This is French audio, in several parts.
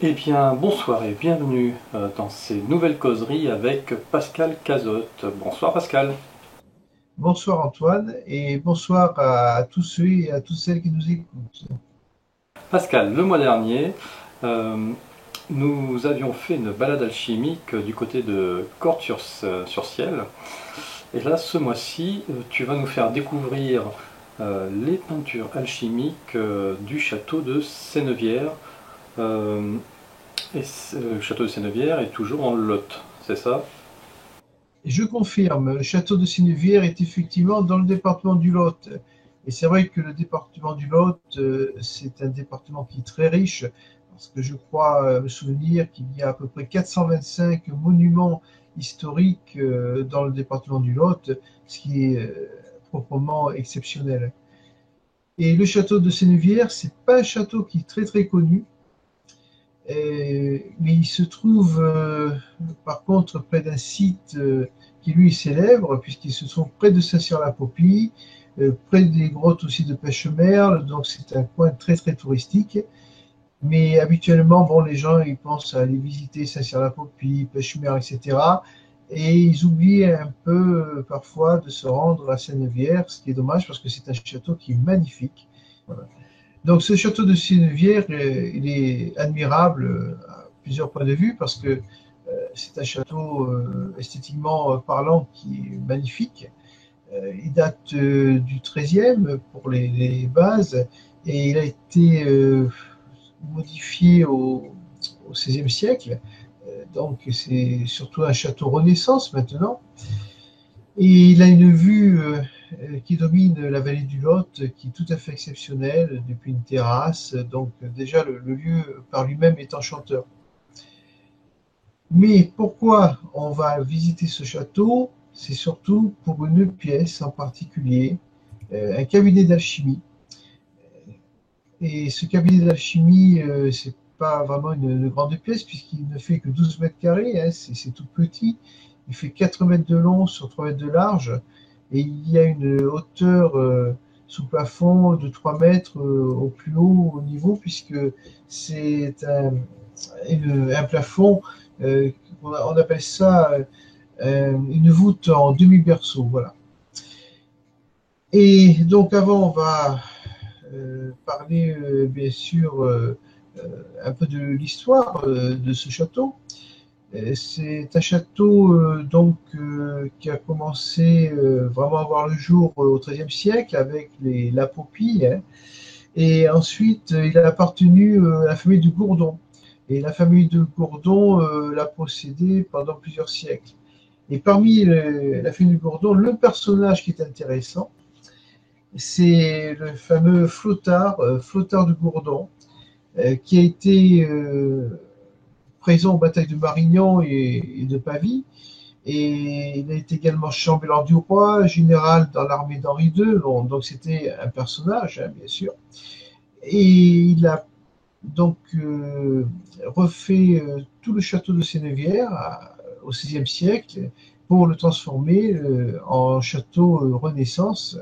Eh bien, bonsoir et bienvenue dans ces nouvelles causeries avec Pascal Cazotte. Bonsoir Pascal. Bonsoir Antoine et bonsoir à tous ceux et à toutes celles qui nous écoutent. Pascal, le mois dernier, euh, nous avions fait une balade alchimique du côté de Cordes-sur-Ciel. Et là, ce mois-ci, tu vas nous faire découvrir les peintures alchimiques du château de Sénevière. Euh, le château de Sénevière est toujours en Lot, c'est ça? Je confirme, le château de Sénévière est effectivement dans le département du Lot. Et c'est vrai que le département du Lot, c'est un département qui est très riche, parce que je crois me souvenir qu'il y a à peu près 425 monuments historiques dans le département du Lot, ce qui est proprement exceptionnel. Et le château de Sénévière, c'est pas un château qui est très très connu. Mais il se trouve par contre près d'un site qui lui est célèbre, puisqu'il se trouve près de Saint-Cyr-la-Popie, près des grottes aussi de Pêche-Merle, donc c'est un coin très très touristique. Mais habituellement, bon, les gens ils pensent à aller visiter Saint-Cyr-la-Popie, Pêche-Merle, etc. Et ils oublient un peu parfois de se rendre à Saint-Neuvière, ce qui est dommage parce que c'est un château qui est magnifique. Voilà. Donc ce château de Sénevière, il est admirable à plusieurs points de vue parce que c'est un château esthétiquement parlant qui est magnifique. Il date du XIIIe pour les bases et il a été modifié au XVIe siècle. Donc c'est surtout un château Renaissance maintenant. Et il a une vue qui domine la vallée du Lot, qui est tout à fait exceptionnelle depuis une terrasse. Donc déjà le lieu par lui-même est enchanteur. Mais pourquoi on va visiter ce château? C'est surtout pour une pièce en particulier, un cabinet d'alchimie. Et ce cabinet d'alchimie, c'est pas vraiment une grande pièce puisqu'il ne fait que 12 mètres carrés, hein, c'est tout petit. Il fait 4 mètres de long sur 3 mètres de large et il y a une hauteur sous plafond de 3 mètres au plus haut niveau puisque c'est un plafond, euh, on appelle ça une voûte en demi-berceau. Voilà. Et donc avant, on va parler bien sûr un peu de l'histoire de ce château. C'est un château qui a commencé vraiment à voir le jour au XIIIe siècle avec les Lapopie, hein. Et ensuite, il a appartenu à la famille de Gourdon. Et la famille de Gourdon l'a possédé pendant plusieurs siècles. Et parmi la famille de Gourdon, le personnage qui est intéressant, c'est le fameux Flottard, Flottard de Gourdon, qui a été présent aux batailles de Marignan et de Pavie. Et il a été également chambellan du roi, général dans l'armée d'Henri II. Bon, donc c'était un personnage, hein, bien sûr. Et il a donc refait tout le château de Sénévière au XVIe siècle pour le transformer en château Renaissance.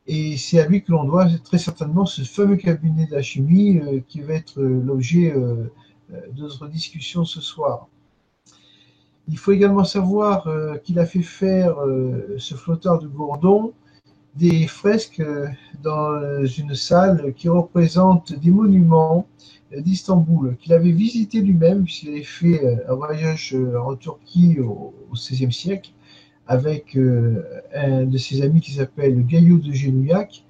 Et c'est à lui que l'on doit très certainement ce fameux cabinet d'alchimie qui va être l'objet de notre discussion ce soir. Il faut également savoir qu'il a fait faire ce flotteur de Gourdon des fresques dans une salle qui représente des monuments d'Istanbul, qu'il avait visité lui-même, puisqu'il avait fait un voyage en Turquie au XVIe siècle avec un de ses amis qui s'appelle Gaillot de Genouillac.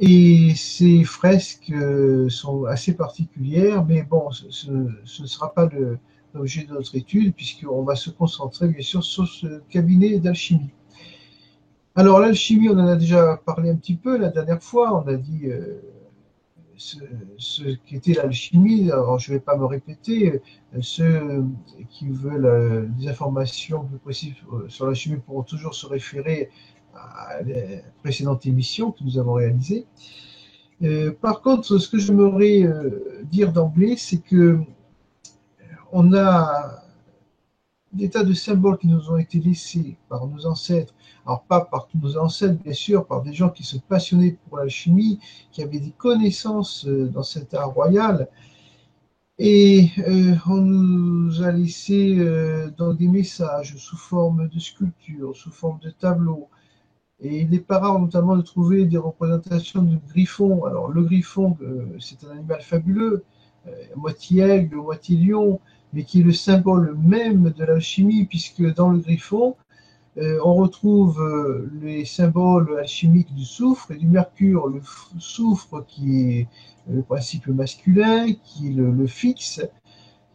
Et ces fresques sont assez particulières, mais bon, ce ne sera pas l'objet de notre étude, puisqu'on va se concentrer bien sûr sur ce cabinet d'alchimie. Alors l'alchimie, on en a déjà parlé un petit peu la dernière fois, on a dit ce, ce qu'était l'alchimie. Alors je ne vais pas me répéter, ceux qui veulent des informations plus précises sur l'alchimie pourront toujours se référer à la précédente émission que nous avons réalisée. Par contre, ce que j'aimerais dire d'emblée, c'est que on a des tas de symboles qui nous ont été laissés par nos ancêtres. Alors pas par tous nos ancêtres, bien sûr, par des gens qui se passionnaient pour l'alchimie, qui avaient des connaissances dans cet art royal. Et on nous a laissé donc des messages sous forme de sculptures, sous forme de tableaux. Et il n'est pas rare notamment de trouver des représentations de griffons. Alors le griffon, c'est un animal fabuleux, moitié aigle, moitié lion, mais qui est le symbole même de l'alchimie, puisque dans le griffon, on retrouve les symboles alchimiques du soufre et du mercure. Le soufre qui est le principe masculin, qui est le fixe,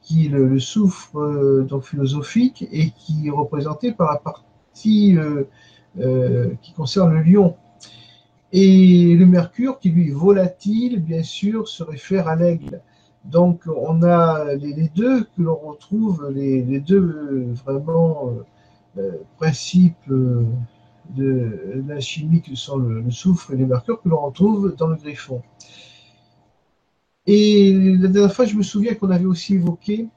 qui est le soufre donc philosophique et qui est représenté par la partie qui concerne le lion. Et le mercure qui lui est volatile, bien sûr, se réfère à l'aigle. Donc on a les deux que l'on retrouve, les deux vraiment principes de l'alchimie que sont le soufre et le mercure que l'on retrouve dans le griffon. Et la dernière fois, je me souviens qu'on avait aussi évoqué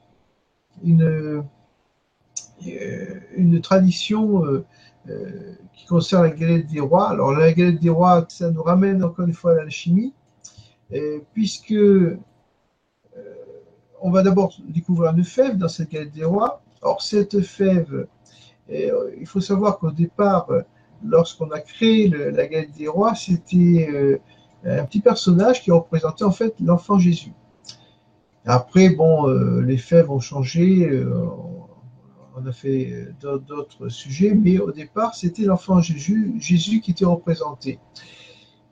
une tradition qui concerne la galette des rois. Alors la galette des rois, ça nous ramène encore une fois à l'alchimie, puisque on va d'abord découvrir une fève dans cette galette des rois. Or cette fève, il faut savoir qu'au départ, lorsqu'on a créé la galette des rois, c'était un petit personnage qui représentait en fait l'enfant Jésus. Après, bon, les fèves ont changé, on a fait d'autres sujets, mais au départ, c'était l'enfant Jésus qui était représenté.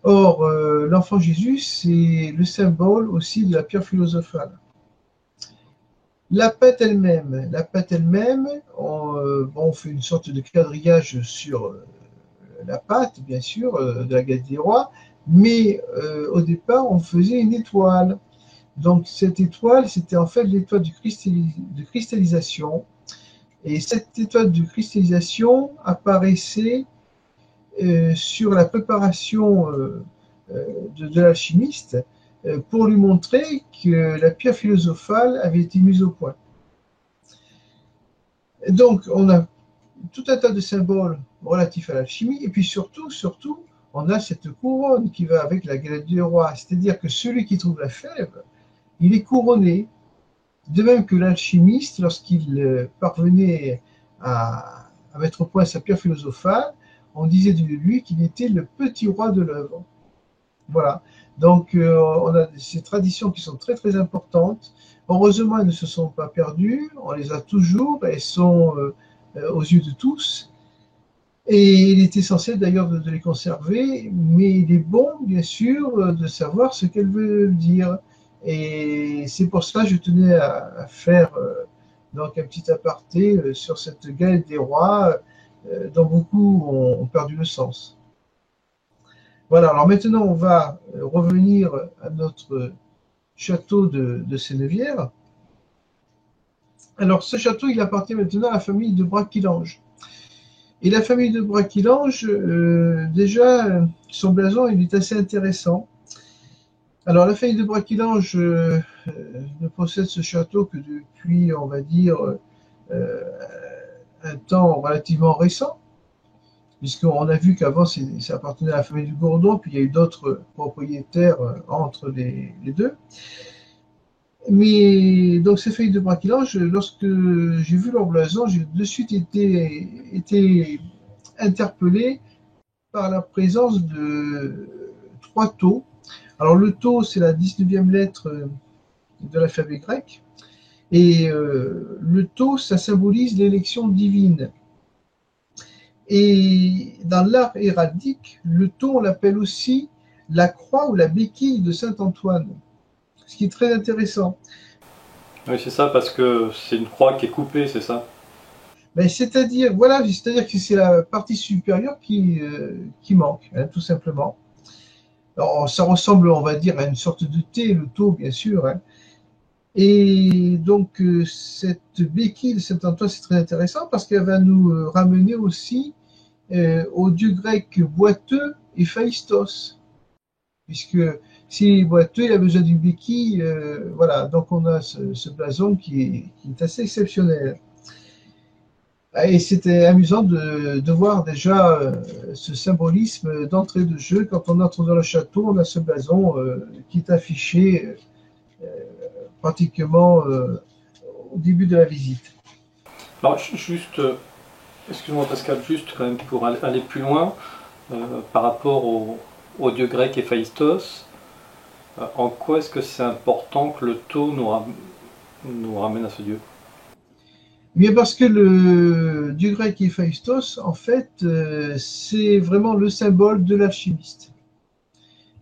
Or, l'enfant Jésus, c'est le symbole aussi de la pierre philosophale. La pâte elle-même, on fait une sorte de quadrillage sur la pâte, bien sûr, de la galette des rois, mais au départ, on faisait une étoile. Donc, cette étoile, c'était en fait l'étoile de cristallisation. Et cette étoile de cristallisation apparaissait sur la préparation de l'alchimiste pour lui montrer que la pierre philosophale avait été mise au point. Donc, on a tout un tas de symboles relatifs à l'alchimie, et puis surtout, on a cette couronne qui va avec la galette du roi, c'est-à-dire que celui qui trouve la fève, il est couronné, de même que l'alchimiste, lorsqu'il parvenait à mettre au point sa pierre philosophale, on disait de lui qu'il était le petit roi de l'œuvre. Voilà. Donc, on a ces traditions qui sont très, très importantes. Heureusement, elles ne se sont pas perdues. On les a toujours. Elles sont aux yeux de tous. Et il est essentiel d'ailleurs de les conserver. Mais il est bon, bien sûr, de savoir ce qu'elles veulent dire. Et c'est pour cela que je tenais à faire donc un petit aparté sur cette galette des rois dont beaucoup ont perdu le sens. Voilà, alors maintenant on va revenir à notre château de Sénevière. Alors ce château, il appartient maintenant à la famille de Braquillange. Et la famille de Braquillange, déjà, son blason, il est assez intéressant. Alors la famille de Braquillange ne possède ce château que depuis, on va dire, un temps relativement récent, puisqu'on a vu qu'avant ça appartenait à la famille du Gourdon, puis il y a eu d'autres propriétaires entre les deux. Mais donc ces familles de Braquillange, lorsque j'ai vu leur blason, j'ai de suite été interpellé par la présence de 3 taux. Alors le tau, c'est la 19e lettre de l'alphabet grec, et le tau, ça symbolise l'élection divine. Et dans l'art héraldique, le tau, on l'appelle aussi la croix ou la béquille de saint Antoine, ce qui est très intéressant. Oui, c'est ça, parce que c'est une croix qui est coupée, c'est ça? Ben, c'est-à-dire, voilà, c'est-à-dire que c'est la partie supérieure qui manque, hein, tout simplement. Alors, ça ressemble, on va dire, à une sorte de T, le tau, bien sûr. Hein. Et donc, cette béquille de saint Antoine, c'est très intéressant parce qu'elle va nous ramener aussi au dieu grec boiteux Héphaïstos. Puisque s'il est boiteux, il a besoin d'une béquille. Voilà, donc on a ce blason qui est assez exceptionnel. Et c'était amusant de voir déjà ce symbolisme d'entrée de jeu. Quand on entre dans le château, on a ce blason qui est affiché pratiquement au début de la visite. Alors juste, excuse-moi Pascal, juste quand même pour aller plus loin, par rapport au dieu grec Héphaïstos, en quoi est-ce que c'est important que le tau nous ramène à ce dieu? Bien parce que le dieu grec Héphaïstos, en fait, c'est vraiment le symbole de l'alchimiste.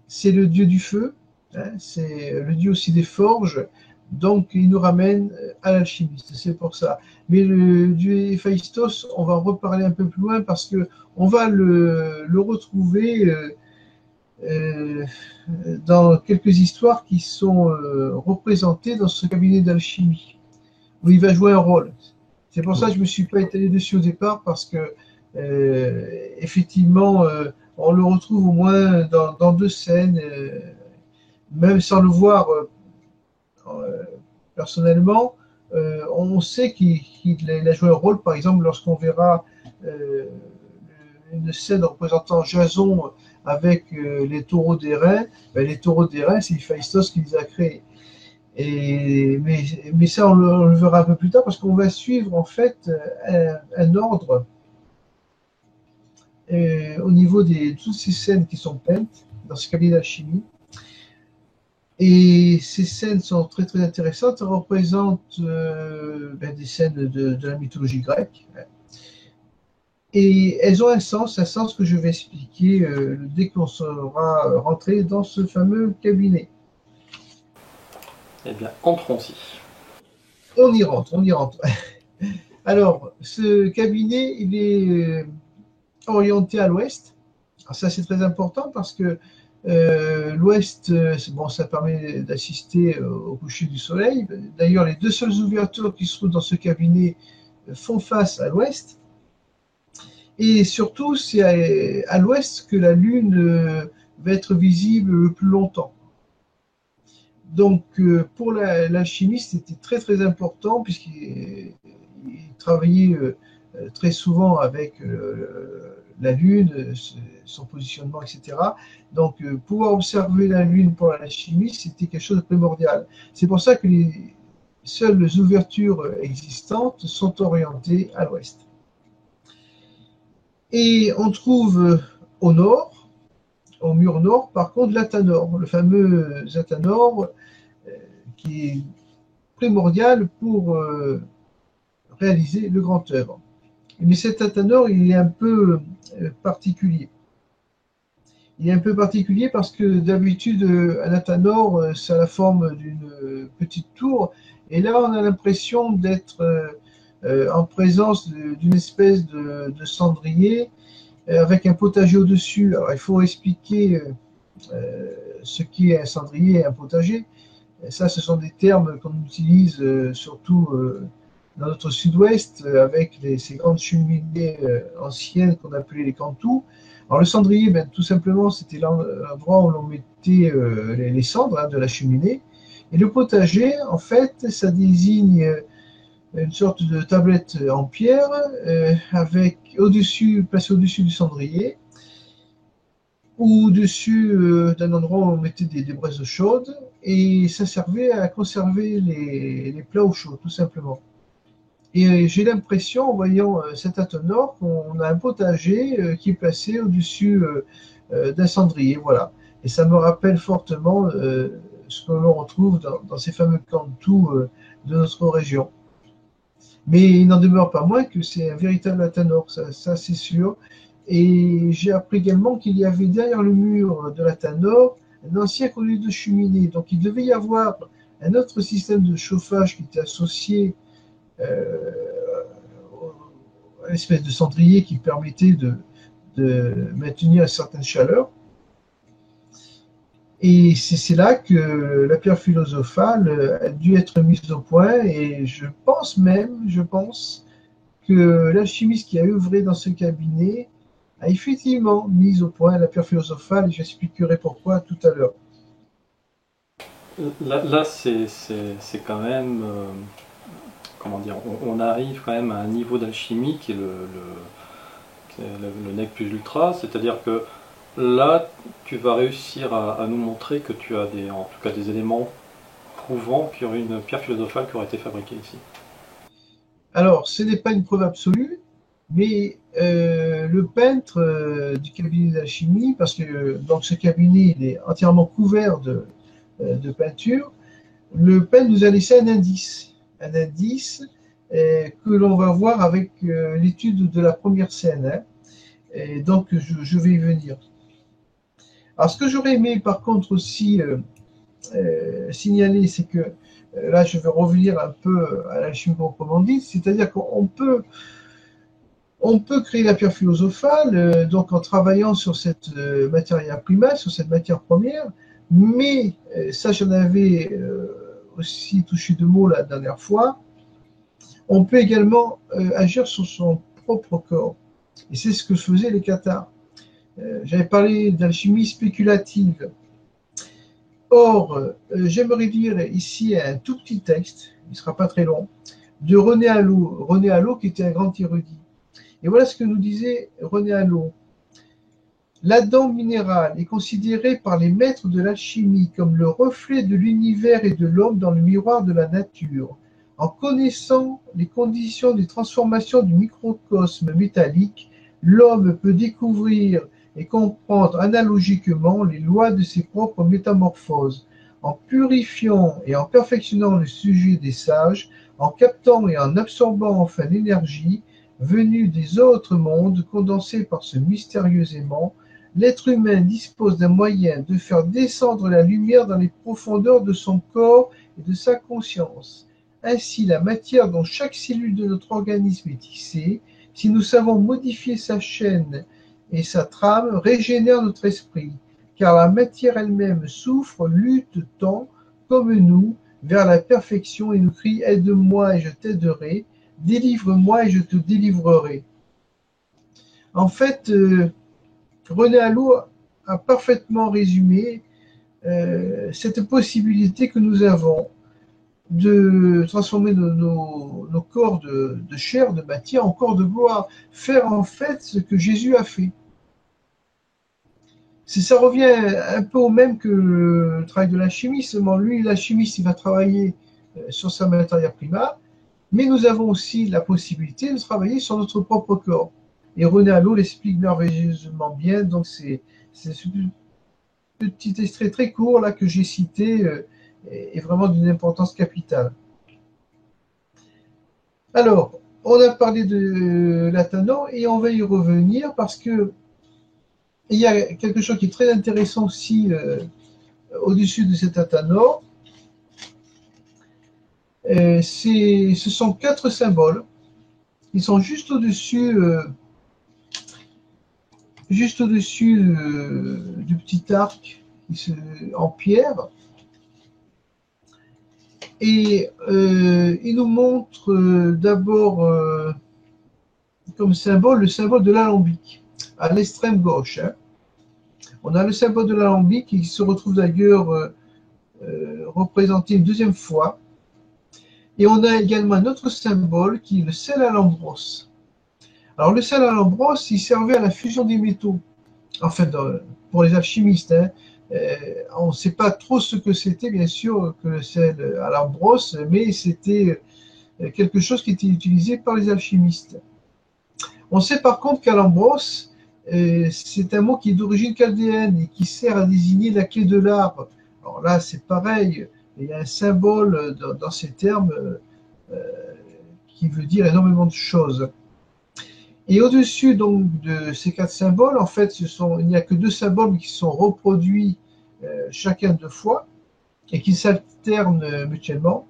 C'est le dieu du feu, hein, c'est le dieu aussi des forges, donc il nous ramène à l'alchimiste, c'est pour ça. Mais le dieu Héphaïstos, on va en reparler un peu plus loin parce que on va le retrouver euh, dans quelques histoires qui sont représentées dans ce cabinet d'alchimie, où il va jouer un rôle. C'est pour ça que je ne me suis pas étalé dessus au départ, parce que effectivement, on le retrouve au moins dans deux scènes, même sans le voir personnellement. On sait qu'il a joué un rôle, par exemple, lorsqu'on verra euh, une scène représentant Jason avec les taureaux d'airain. Ben, les taureaux d'airain, c'est Héphaïstos qui les a créés. Mais ça, on le verra un peu plus tard, parce qu'on va suivre en fait un ordre au niveau de toutes ces scènes qui sont peintes dans ce cabinet d'alchimie. Et ces scènes sont très très intéressantes. Elles représentent des scènes de la mythologie grecque. Et elles ont un sens que je vais expliquer dès qu'on sera rentré dans ce fameux cabinet. Eh bien, entrons-y. On y rentre, on y rentre. Alors, ce cabinet, il est orienté à l'ouest. Alors ça, c'est très important parce que l'ouest, bon, ça permet d'assister au coucher du soleil. D'ailleurs, les deux seules ouvertures qui se trouvent dans ce cabinet font face à l'ouest. Et surtout, c'est à l'ouest que la Lune va être visible le plus longtemps. Donc, pour l'alchimiste, c'était très très important, puisqu'il travaillait très souvent avec la Lune, son positionnement, etc. Donc, pouvoir observer la Lune pour l'alchimiste, c'était quelque chose de primordial. C'est pour ça que les seules ouvertures existantes sont orientées à l'ouest. Et on trouve au nord, au mur nord, par contre, l'Athanor, le fameux Athanor, qui est primordial pour réaliser le grand œuvre. Mais cet Athanor, il est un peu particulier. Il est un peu particulier parce que d'habitude, un Athanor, ça a la forme d'une petite tour. Et là, on a l'impression d'être en présence d'une espèce de cendrier avec un potager au-dessus. Alors, il faut expliquer ce qu'est un cendrier et un potager. Et ça, ce sont des termes qu'on utilise surtout dans notre sud-ouest, avec ces grandes cheminées anciennes qu'on appelait les cantous. Alors le cendrier, ben, tout simplement, c'était l'endroit où l'on mettait les cendres de la cheminée. Et le potager, en fait, ça désigne une sorte de tablette en pierre avec placée au-dessus du cendrier, ou au-dessus d'un endroit où on mettait des braises chaudes, et ça servait à conserver les plats au chaud, tout simplement. Et j'ai l'impression, en voyant cet Athanor, qu'on a un potager qui est placé au-dessus d'un cendrier, voilà. Et ça me rappelle fortement ce que l'on retrouve dans ces fameux cantous de notre région. Mais il n'en demeure pas moins que c'est un véritable Athanor, ça c'est sûr. Et j'ai appris également qu'il y avait derrière le mur de l'Athanor un ancien conduit de cheminée. Donc il devait y avoir un autre système de chauffage qui était associé euh, à une espèce de cendrier qui permettait de maintenir une certaine chaleur. Et c'est là que la pierre philosophale a dû être mise au point. Et je pense que l'alchimiste qui a œuvré dans ce cabinet a effectivement mis au point la pierre philosophale, et j'expliquerai pourquoi tout à l'heure. Là, c'est quand même, comment dire, on arrive quand même à un niveau d'alchimie qui est le nec plus ultra, c'est-à-dire que là, tu vas réussir à nous montrer que tu as en tout cas des éléments prouvant qu'il y aurait une pierre philosophale qui aurait été fabriquée ici. Alors, ce n'est pas une preuve absolue, mais le peintre du cabinet d'alchimie, parce que donc ce cabinet il est entièrement couvert de peinture, le peintre nous a laissé un indice que l'on va voir avec l'étude de la première scène. Hein. Et donc, je vais y venir. Alors, ce que j'aurais aimé, par contre, aussi signaler, c'est que là, je vais revenir un peu à l'alchimie proprement dite, c'est-à-dire qu'on peut, on peut créer la pierre philosophale donc en travaillant sur cette matière prima, sur cette matière première, mais ça, j'en avais aussi touché deux mots la dernière fois. On peut également agir sur son propre corps, et c'est ce que faisaient les cathares. J'avais parlé d'alchimie spéculative. Or, j'aimerais lire ici un tout petit texte, il ne sera pas très long, de René Allo. René Allo, qui était un grand érudit. Et voilà ce que nous disait René Allo. L'Adam minéral est considéré par les maîtres de l'alchimie comme le reflet de l'univers et de l'homme dans le miroir de la nature. En connaissant les conditions de transformation du microcosme métallique, l'homme peut découvrir et comprendre analogiquement les lois de ses propres métamorphoses. En purifiant et en perfectionnant le sujet des sages, en captant et en absorbant enfin l'énergie venue des autres mondes condensée par ce mystérieux aimant, l'être humain dispose d'un moyen de faire descendre la lumière dans les profondeurs de son corps et de sa conscience. Ainsi, la matière dont chaque cellule de notre organisme est tissée, si nous savons modifier sa chaîne et sa trame, régénère notre esprit, car la matière elle-même souffre, lutte, tend, comme nous, vers la perfection et nous crie « Aide-moi et je t'aiderai, délivre-moi et je te délivrerai ». En fait, René Allo a parfaitement résumé cette possibilité que nous avons de transformer nos corps de chair, de matière, en corps de gloire, faire en fait ce que Jésus a fait. Ça revient un peu au même que le travail de l'alchimiste, seulement lui, l'alchimiste, il va travailler sur sa matière prima, mais nous avons aussi la possibilité de travailler sur notre propre corps. Et René Allo l'explique merveilleusement bien, donc c'est ce petit extrait très court là que j'ai cité est vraiment d'une importance capitale. Alors, on a parlé de l'Athanon et on va y revenir parce que il y a quelque chose qui est très intéressant aussi au-dessus de cet Athanon. Ce sont 4 symboles qui sont juste au-dessus du petit arc en pierre. Et il nous montre d'abord comme symbole le symbole de l'alambic, à l'extrême gauche. Hein. On a le symbole de l'alambic qui se retrouve d'ailleurs représenté une deuxième fois. Et on a également un autre symbole qui est le sel à l'ambrose. Alors le sel à l'ambrose, il servait à la fusion des métaux. Enfin, pour les alchimistes. Hein. On ne sait pas trop ce que c'était, bien sûr, que le sel à l'ambrose, mais c'était quelque chose qui était utilisé par les alchimistes. On sait par contre qu'à l'ambrose, c'est un mot qui est d'origine chaldéenne et qui sert à désigner la clé de l'arbre. Alors là, c'est pareil, il y a un symbole dans ces termes qui veut dire énormément de choses. Et au-dessus donc de ces 4 symboles, en fait, il n'y a que 2 symboles qui sont reproduits chacun 2 fois et qui s'alternent mutuellement.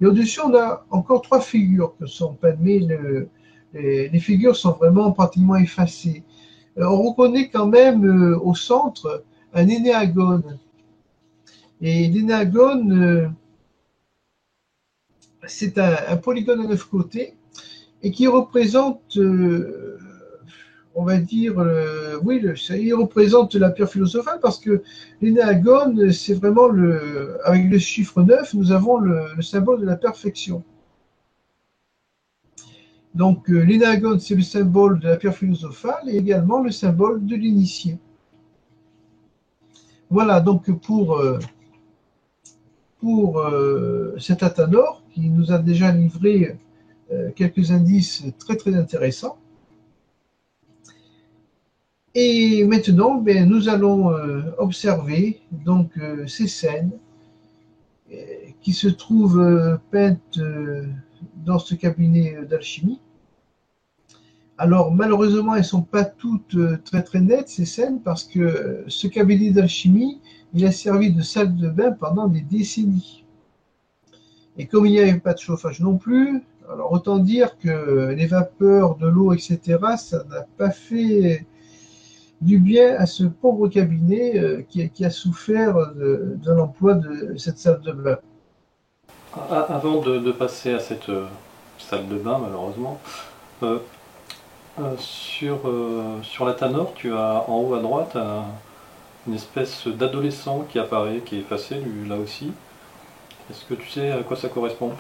Et au-dessus, on a encore 3 figures qui sont peintes, mais les figures sont vraiment pratiquement effacées. On reconnaît quand même au centre un énéagone. Et l'énéagone, c'est un polygone à 9 côtés et qui représente, on va dire, oui, il représente la pierre philosophale parce que l'énéagone, c'est vraiment avec le chiffre 9, nous avons le symbole de la perfection. Donc l'énéagone, c'est le symbole de la pierre philosophale et également le symbole de l'initié. Voilà, donc pour pour cet Athanor qui nous a déjà livré quelques indices très très intéressants. Et maintenant, ben, nous allons observer donc ces scènes qui se trouvent peintes dans ce cabinet d'alchimie. Alors malheureusement, elles ne sont pas toutes très très nettes ces scènes parce que ce cabinet d'alchimie, il a servi de salle de bain pendant des décennies. Et comme il n'y avait pas de chauffage non plus, alors autant dire que les vapeurs de l'eau, etc., ça n'a pas fait du bien à ce pauvre cabinet qui a souffert de l'emploi de cette salle de bain. Avant de passer à cette salle de bain, malheureusement, euh, sur la Tanor, tu as en haut à droite une espèce d'adolescent qui apparaît, qui est effacé, lui, là aussi. Est-ce que tu sais à quoi ça correspond?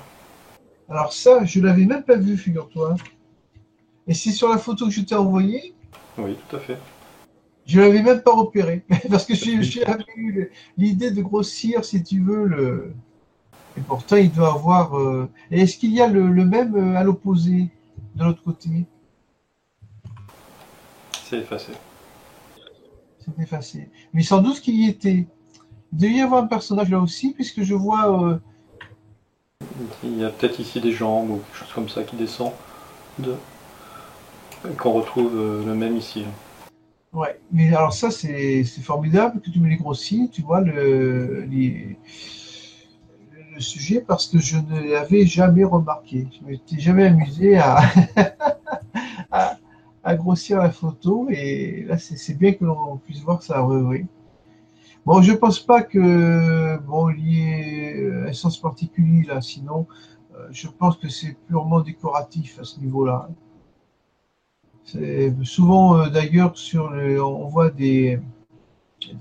Alors ça, je ne l'avais même pas vu, figure-toi. Et c'est sur la photo que je t'ai envoyée, Oui, tout à fait. je ne l'avais même pas repéré. Parce que j'avais eu l'idée de grossir, si tu veux, le... Et pourtant, il doit avoir... Et est-ce qu'il y a le même à l'opposé, de l'autre côté? C'est effacé. C'est effacé. Mais sans doute qu'il y était. Il devait y avoir un personnage là aussi, puisque je vois... Il y a peut-être ici des jambes ou quelque chose comme ça qui descend, de... qu'on retrouve le même ici. Ouais, mais alors ça, c'est formidable que tu me les grossis, tu vois, le sujet, parce que je ne l'avais jamais remarqué. Je ne m'étais jamais amusé à, à grossir la photo, et là, c'est bien que l'on puisse voir ça, oui, oui. Bon, je pense pas que, bon, il y ait un sens particulier là, sinon, je pense que c'est purement décoratif à ce niveau-là. C'est souvent, d'ailleurs, on voit des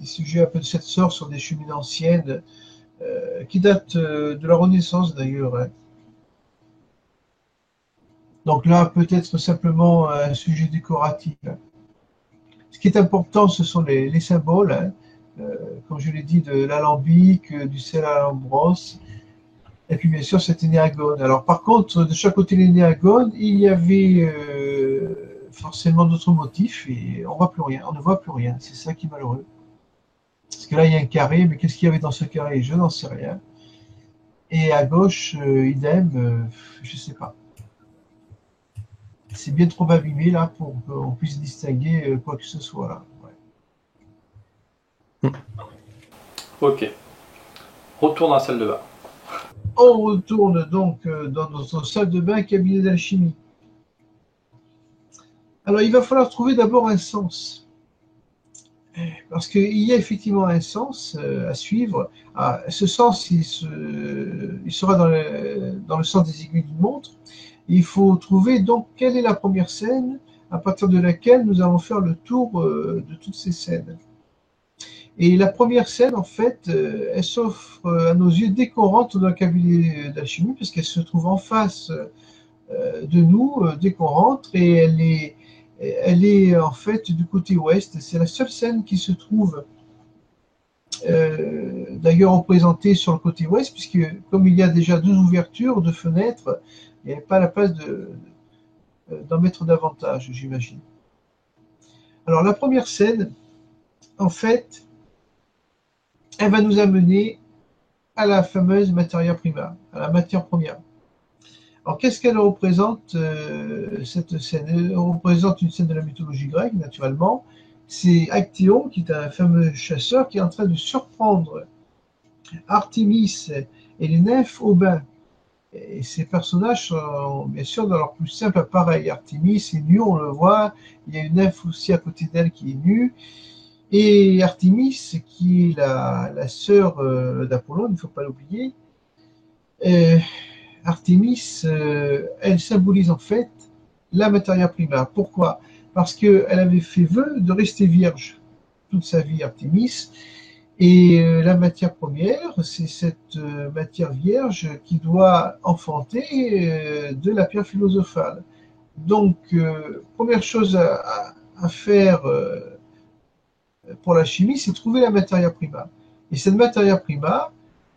sujets un peu de cette sorte sur des cheminées anciennes qui datent de la Renaissance d'ailleurs, hein. Donc là, peut-être simplement un sujet décoratif, hein. Ce qui est important, ce sont les symboles, hein. Comme je l'ai dit, de l'alambic, du sel à l'ambrosse, et puis bien sûr cet énéagone. Alors par contre, de chaque côté de l'énéagone, il y avait forcément d'autres motifs et on voit plus rien, on ne voit plus rien. C'est ça qui est malheureux. Parce que là, il y a un carré, mais qu'est-ce qu'il y avait dans ce carré? Je n'en sais rien. Et à gauche, idem, je ne sais pas. C'est bien trop abîmé là pour qu'on puisse distinguer quoi que ce soit là. Ouais. Ok, retourne dans la salle de bain. On retourne donc dans notre salle de bain cabinet d'alchimie. Alors il va falloir trouver d'abord un sens. Parce qu'il y a effectivement un sens à suivre. Ah, ce sens, il sera dans le sens des aiguilles d'une montre. Il faut trouver donc quelle est la première scène à partir de laquelle nous allons faire le tour de toutes ces scènes. Et la première scène, en fait, elle s'offre à nos yeux dès qu'on rentre dans le cabinet d'alchimie, parce qu'elle se trouve en face de nous dès qu'on rentre, et elle est en fait du côté ouest. C'est la seule scène qui se trouve d'ailleurs représentée sur le côté ouest, puisque comme il y a déjà deux ouvertures de fenêtres, il n'y avait pas la place d'en mettre davantage, j'imagine. Alors la première scène, en fait, elle va nous amener à la fameuse matière prima, à la matière première. Alors qu'est-ce qu'elle représente, cette scène? Elle représente une scène de la mythologie grecque, naturellement. C'est Actéon, qui est un fameux chasseur, qui est en train de surprendre Artémis et les nymphes au bain. Et ces personnages sont bien sûr dans leur plus simple appareil. Artémis est nue, on le voit. Il y a une nymphe aussi à côté d'elle qui est nue. Et Artémis, qui est la sœur d'Apollon, il ne faut pas l'oublier. Artémis, elle symbolise en fait la matière prima. Pourquoi? Parce qu'elle avait fait vœu de rester vierge toute sa vie, Artémis. Et la matière première, c'est cette matière vierge qui doit enfanter de la pierre philosophale. Donc, première chose à faire pour la chimie, c'est trouver la matière prima. Et cette matière prima,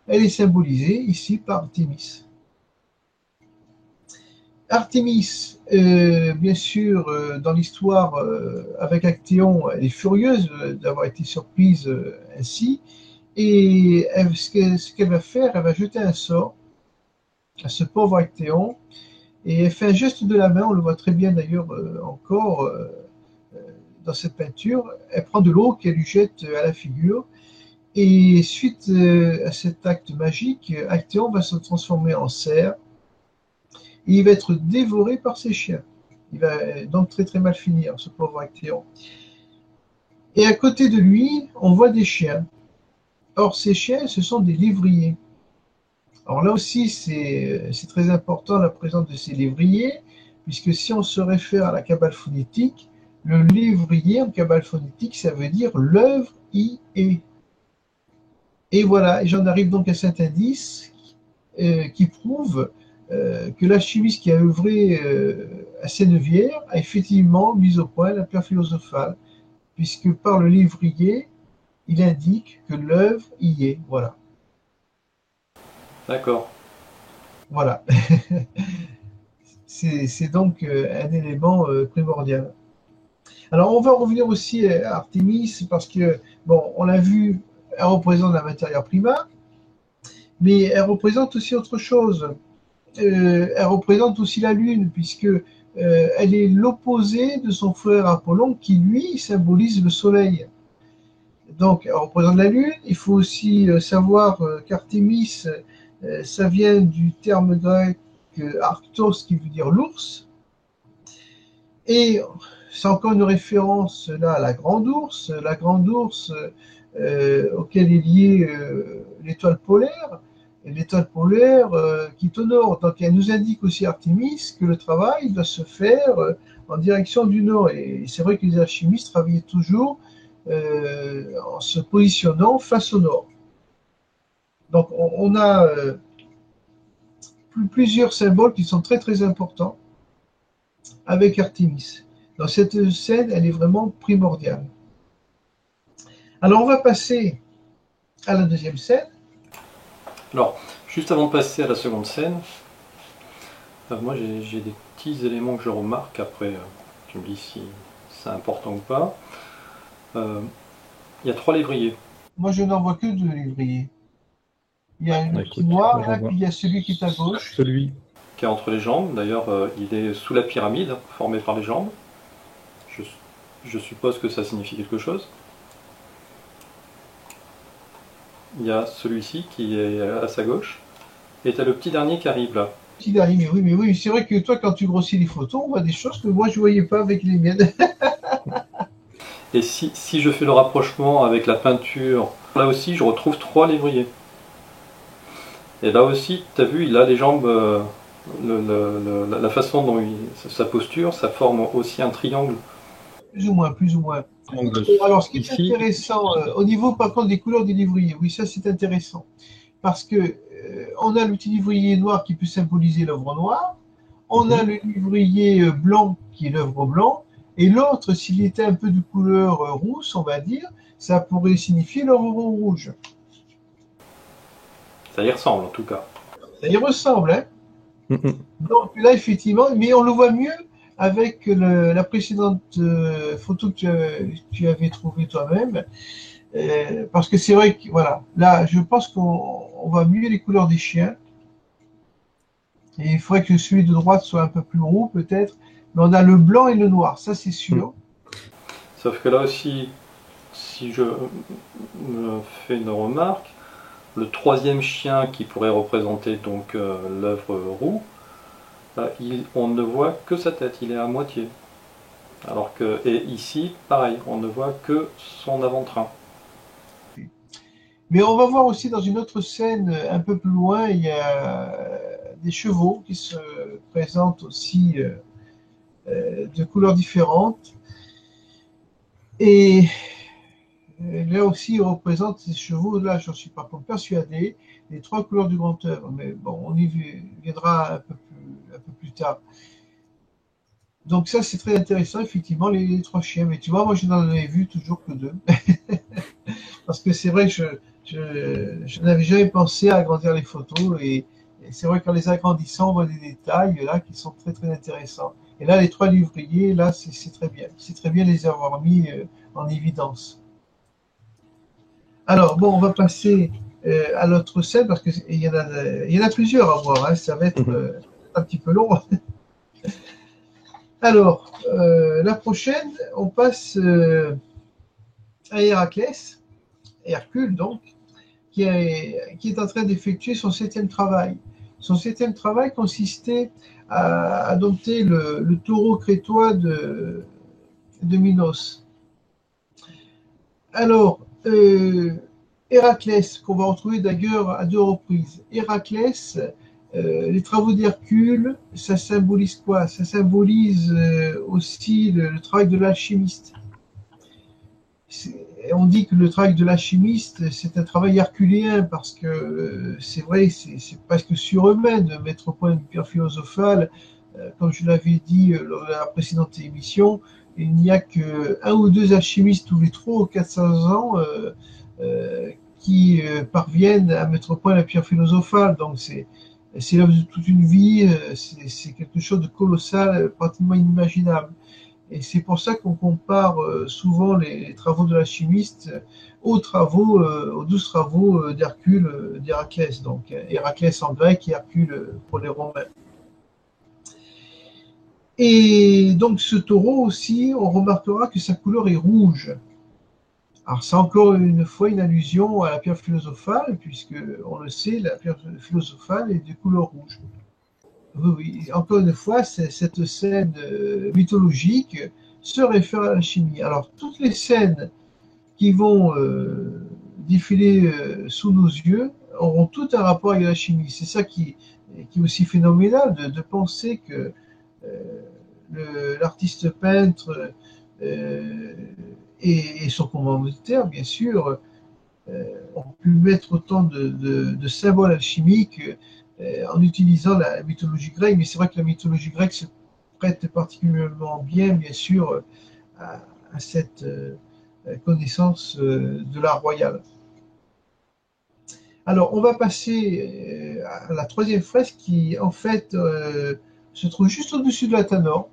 elle est symbolisée ici par Artémis. Artémis, bien sûr, dans l'histoire avec Actéon, elle est furieuse d'avoir été surprise ainsi. Et ce qu'elle va faire, elle va jeter un sort à ce pauvre Actéon. Et elle fait un geste de la main, on le voit très bien d'ailleurs encore dans cette peinture. Elle prend de l'eau qu'elle lui jette à la figure. Et suite à cet acte magique, Actéon va se transformer en cerf. Et il va être dévoré par ses chiens. Il va donc très très mal finir, ce pauvre Actéon. Et à côté de lui, on voit des chiens. Or, ces chiens, ce sont des lévriers. Alors là aussi, c'est très important la présence de ces lévriers, puisque si on se réfère à la cabale phonétique, le lévrier en cabale phonétique, ça veut dire l'œuvre y est. Et voilà, et j'en arrive donc à cet indice qui prouve que l'alchimiste qui a œuvré à Sénevière a effectivement mis au point la pierre philosophale, puisque par le lévrier, il indique que l'œuvre y est. Voilà. D'accord. Voilà. C'est donc un élément primordial. Alors, on va revenir aussi à Artémis parce que, bon, on l'a vu, elle représente la matière prima, mais elle représente aussi autre chose. Elle représente aussi la Lune, puisque elle est l'opposé de son frère Apollon, qui lui symbolise le Soleil. Donc, elle représente la Lune. Il faut aussi savoir qu'Artémis, ça vient du terme grec Arctos, qui veut dire l'ours. Et c'est encore une référence là à la grande ours auquel est liée l'étoile polaire qui est au nord. Donc elle nous indique aussi Artémis que le travail doit se faire en direction du nord. Et c'est vrai que les alchimistes travaillaient toujours en se positionnant face au nord. Donc on a plusieurs symboles qui sont très très importants avec Artémis. Dans cette scène, elle est vraiment primordiale. Alors on va passer à la deuxième scène. Alors, juste avant de passer à la seconde scène, moi j'ai des petits éléments que je remarque, après tu me dis si c'est important ou pas. Il y a 3 lévriers. Moi je n'en vois que 2 lévriers. Il y a le petit Écoute, noir, moi, là, puis il y a celui qui est à gauche. celui. Qui est entre les jambes. D'ailleurs, il est sous la pyramide, formée par les jambes. Je suppose que ça signifie quelque chose. Il y a celui-ci qui est à sa gauche. Et tu as le petit dernier qui arrive là. Petit dernier, mais oui, c'est vrai que toi, quand tu grossis les photos, on voit des choses que moi je ne voyais pas avec les miennes. Et si je fais le rapprochement avec la peinture, là aussi je retrouve 3 lévriers. Et là aussi, tu as vu, il a les jambes, la façon dont sa posture, ça forme aussi un triangle. Plus ou moins, plus ou moins. Alors, ce qui est Ici, intéressant, au niveau par contre des couleurs des lévriers, oui, ça c'est intéressant. Parce que on a le petit lévrier noir qui peut symboliser l'œuvre noire, on a le lévrier blanc qui est l'œuvre blanc, et l'autre, s'il était un peu de couleur rousse, on va dire, ça pourrait signifier l'œuvre rouge. Ça y ressemble en tout cas. Ça y ressemble, hein? Donc là, effectivement, mais on le voit mieux avec la précédente photo que tu avais trouvée toi-même. Parce que c'est vrai que, voilà, là, je pense qu'on voit mieux les couleurs des chiens. Et il faudrait que celui de droite soit un peu plus roux, peut-être. Mais on a le blanc et le noir, ça c'est sûr. Sauf que là aussi, si je me fais une remarque, le troisième chien qui pourrait représenter donc l'œuvre roux, on ne voit que sa tête, il est à moitié. Alors que, et ici, pareil, on ne voit que son avant-train. Mais on va voir aussi dans une autre scène, un peu plus loin, il y a des chevaux qui se présentent aussi de couleurs différentes. Et là aussi, il représente ces chevaux, là, j'en suis pas persuadé, les 3 couleurs du grand œuvre. Mais bon, on y viendra un peu plus tard. Donc ça, c'est très intéressant, effectivement, les 3 chiens. Mais tu vois, moi, je n'en avais vu toujours que 2. Parce que c'est vrai que Je n'avais jamais pensé à agrandir les photos et c'est vrai qu'en les agrandissant, on voit des détails là qui sont très très intéressants. Et là, les 3 livriers, là, c'est très bien. C'est très bien les avoir mis en évidence. Alors, bon, on va passer à l'autre scène parce qu'il y en a plusieurs à voir. Hein, ça va être un petit peu long. Alors, la prochaine, on passe à Héraclès, Hercule donc, qui est en train d'effectuer son 7e travail. Son 7e travail consistait à dompter le taureau crétois de Minos. Alors, Héraclès, qu'on va retrouver d'ailleurs à 2 reprises. Héraclès, les travaux d'Hercule, ça symbolise quoi? Ça symbolise aussi le travail de l'alchimiste. On dit que le travail de l'alchimiste, c'est un travail herculéen parce que c'est vrai, c'est presque surhumain de mettre au point une pierre philosophale. Comme je l'avais dit lors de la précédente émission, il n'y a qu'un ou 2 alchimistes tous les 300 ou 400 ans qui parviennent à mettre au point la pierre philosophale. Donc c'est l'œuvre de toute une vie, c'est quelque chose de colossal, pratiquement inimaginable. Et c'est pour ça qu'on compare souvent les travaux de l'alchimiste aux 12 travaux d'Hercule, d'Héraclès. Donc Héraclès en grec et Hercule pour les Romains. Et donc ce taureau aussi, on remarquera que sa couleur est rouge. Alors c'est encore une fois une allusion à la pierre philosophale, puisque on le sait, la pierre philosophale est de couleur rouge. Oui, encore une fois, cette scène mythologique se réfère à la chimie. Alors, toutes les scènes qui vont défiler sous nos yeux auront tout un rapport avec la chimie. C'est ça qui est aussi phénoménal, de penser que l'artiste peintre et son commanditaire, bien sûr, ont pu mettre autant de symboles alchimiques en utilisant la mythologie grecque, mais c'est vrai que la mythologie grecque se prête particulièrement bien sûr, à cette connaissance de l'art royal. Alors, on va passer à la 3e fresque qui, en fait, se trouve juste au-dessus de la Tanor.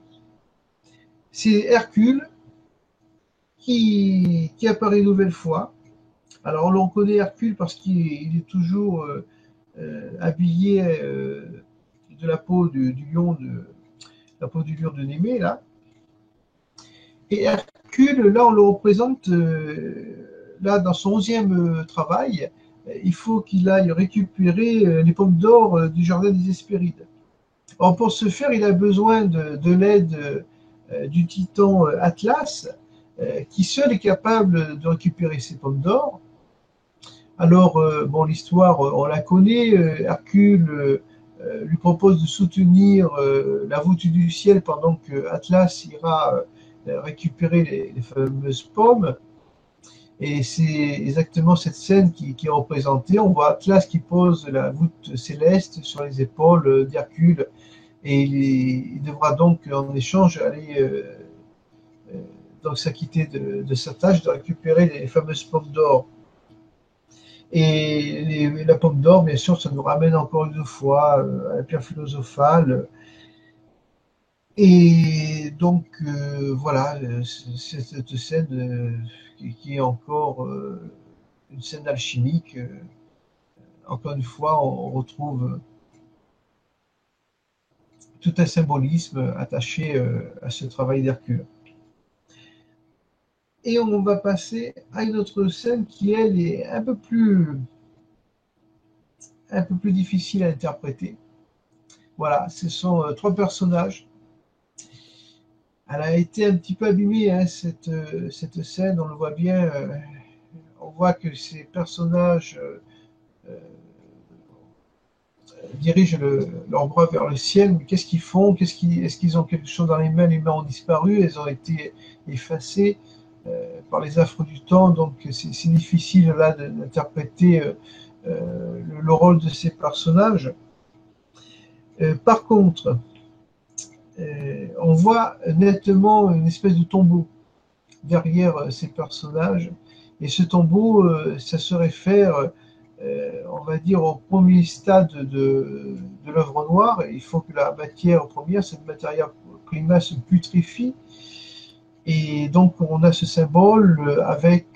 C'est Hercule qui apparaît une nouvelle fois. Alors, on connaît Hercule parce qu'il est toujours habillé de la peau du lion de Némée, là. Et Hercule, là, on le représente là dans son 11e travail. Il faut qu'il aille récupérer les pommes d'or du jardin des Hespérides. Alors, pour ce faire, il a besoin de l'aide du titan Atlas, qui seul est capable de récupérer ces pommes d'or. Alors, bon, l'histoire, on la connaît. Hercule lui propose de soutenir la voûte du ciel pendant que Atlas ira récupérer les fameuses pommes. Et c'est exactement cette scène qui est représentée. On voit Atlas qui pose la voûte céleste sur les épaules d'Hercule. Et il devra donc, en échange, aller donc s'acquitter de sa tâche de récupérer les fameuses pommes d'or. Et la pomme d'or, bien sûr, ça nous ramène encore une fois à la pierre philosophale. Et donc, voilà, c'est cette scène qui est encore une scène alchimique. Encore une fois, on retrouve tout un symbolisme attaché à ce travail d'Hercule. Et on va passer à une autre scène qui, elle, est un peu plus difficile à interpréter. Voilà, ce sont 3 personnages. Elle a été un petit peu abîmée, hein, cette scène, on le voit bien. On voit que ces personnages dirigent leurs bras vers le ciel. Mais qu'est-ce qu'ils font? Est-ce qu'ils ont quelque chose dans les mains? Les mains ont disparu, elles ont été effacées par les affres du temps. Donc c'est difficile là d'interpréter le rôle de ces personnages. Par contre, on voit nettement une espèce de tombeau derrière ces personnages. Et ce tombeau, ça se réfère, on va dire, au premier stade de l'œuvre noire. Il faut que la matière première, cette matière prima, se putréfie. Et donc, on a ce symbole avec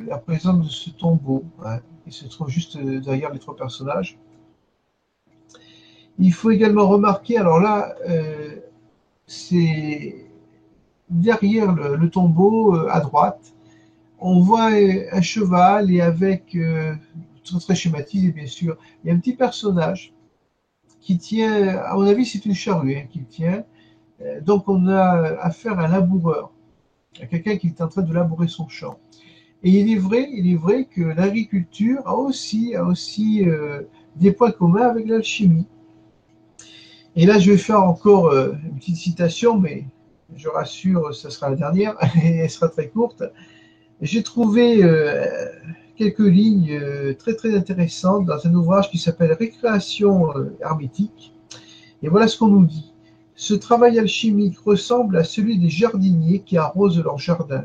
la présence de ce tombeau, hein, qui se trouve juste derrière les trois personnages. Il faut également remarquer, alors là, c'est derrière le tombeau, à droite, on voit un cheval et avec, très schématisé bien sûr, il y a un petit personnage qui tient, à mon avis c'est une charrue, hein, qui tient. Donc on a affaire à un laboureur, à quelqu'un qui est en train de labourer son champ. Et il est vrai que l'agriculture a aussi des points communs avec l'alchimie. Et là, je vais faire encore une petite citation, mais je rassure, ce sera la dernière, et elle sera très courte. J'ai trouvé quelques lignes très très intéressantes dans un ouvrage qui s'appelle Récréation hermétique. Et voilà ce qu'on nous dit. Ce travail alchimique ressemble à celui des jardiniers qui arrosent leur jardin.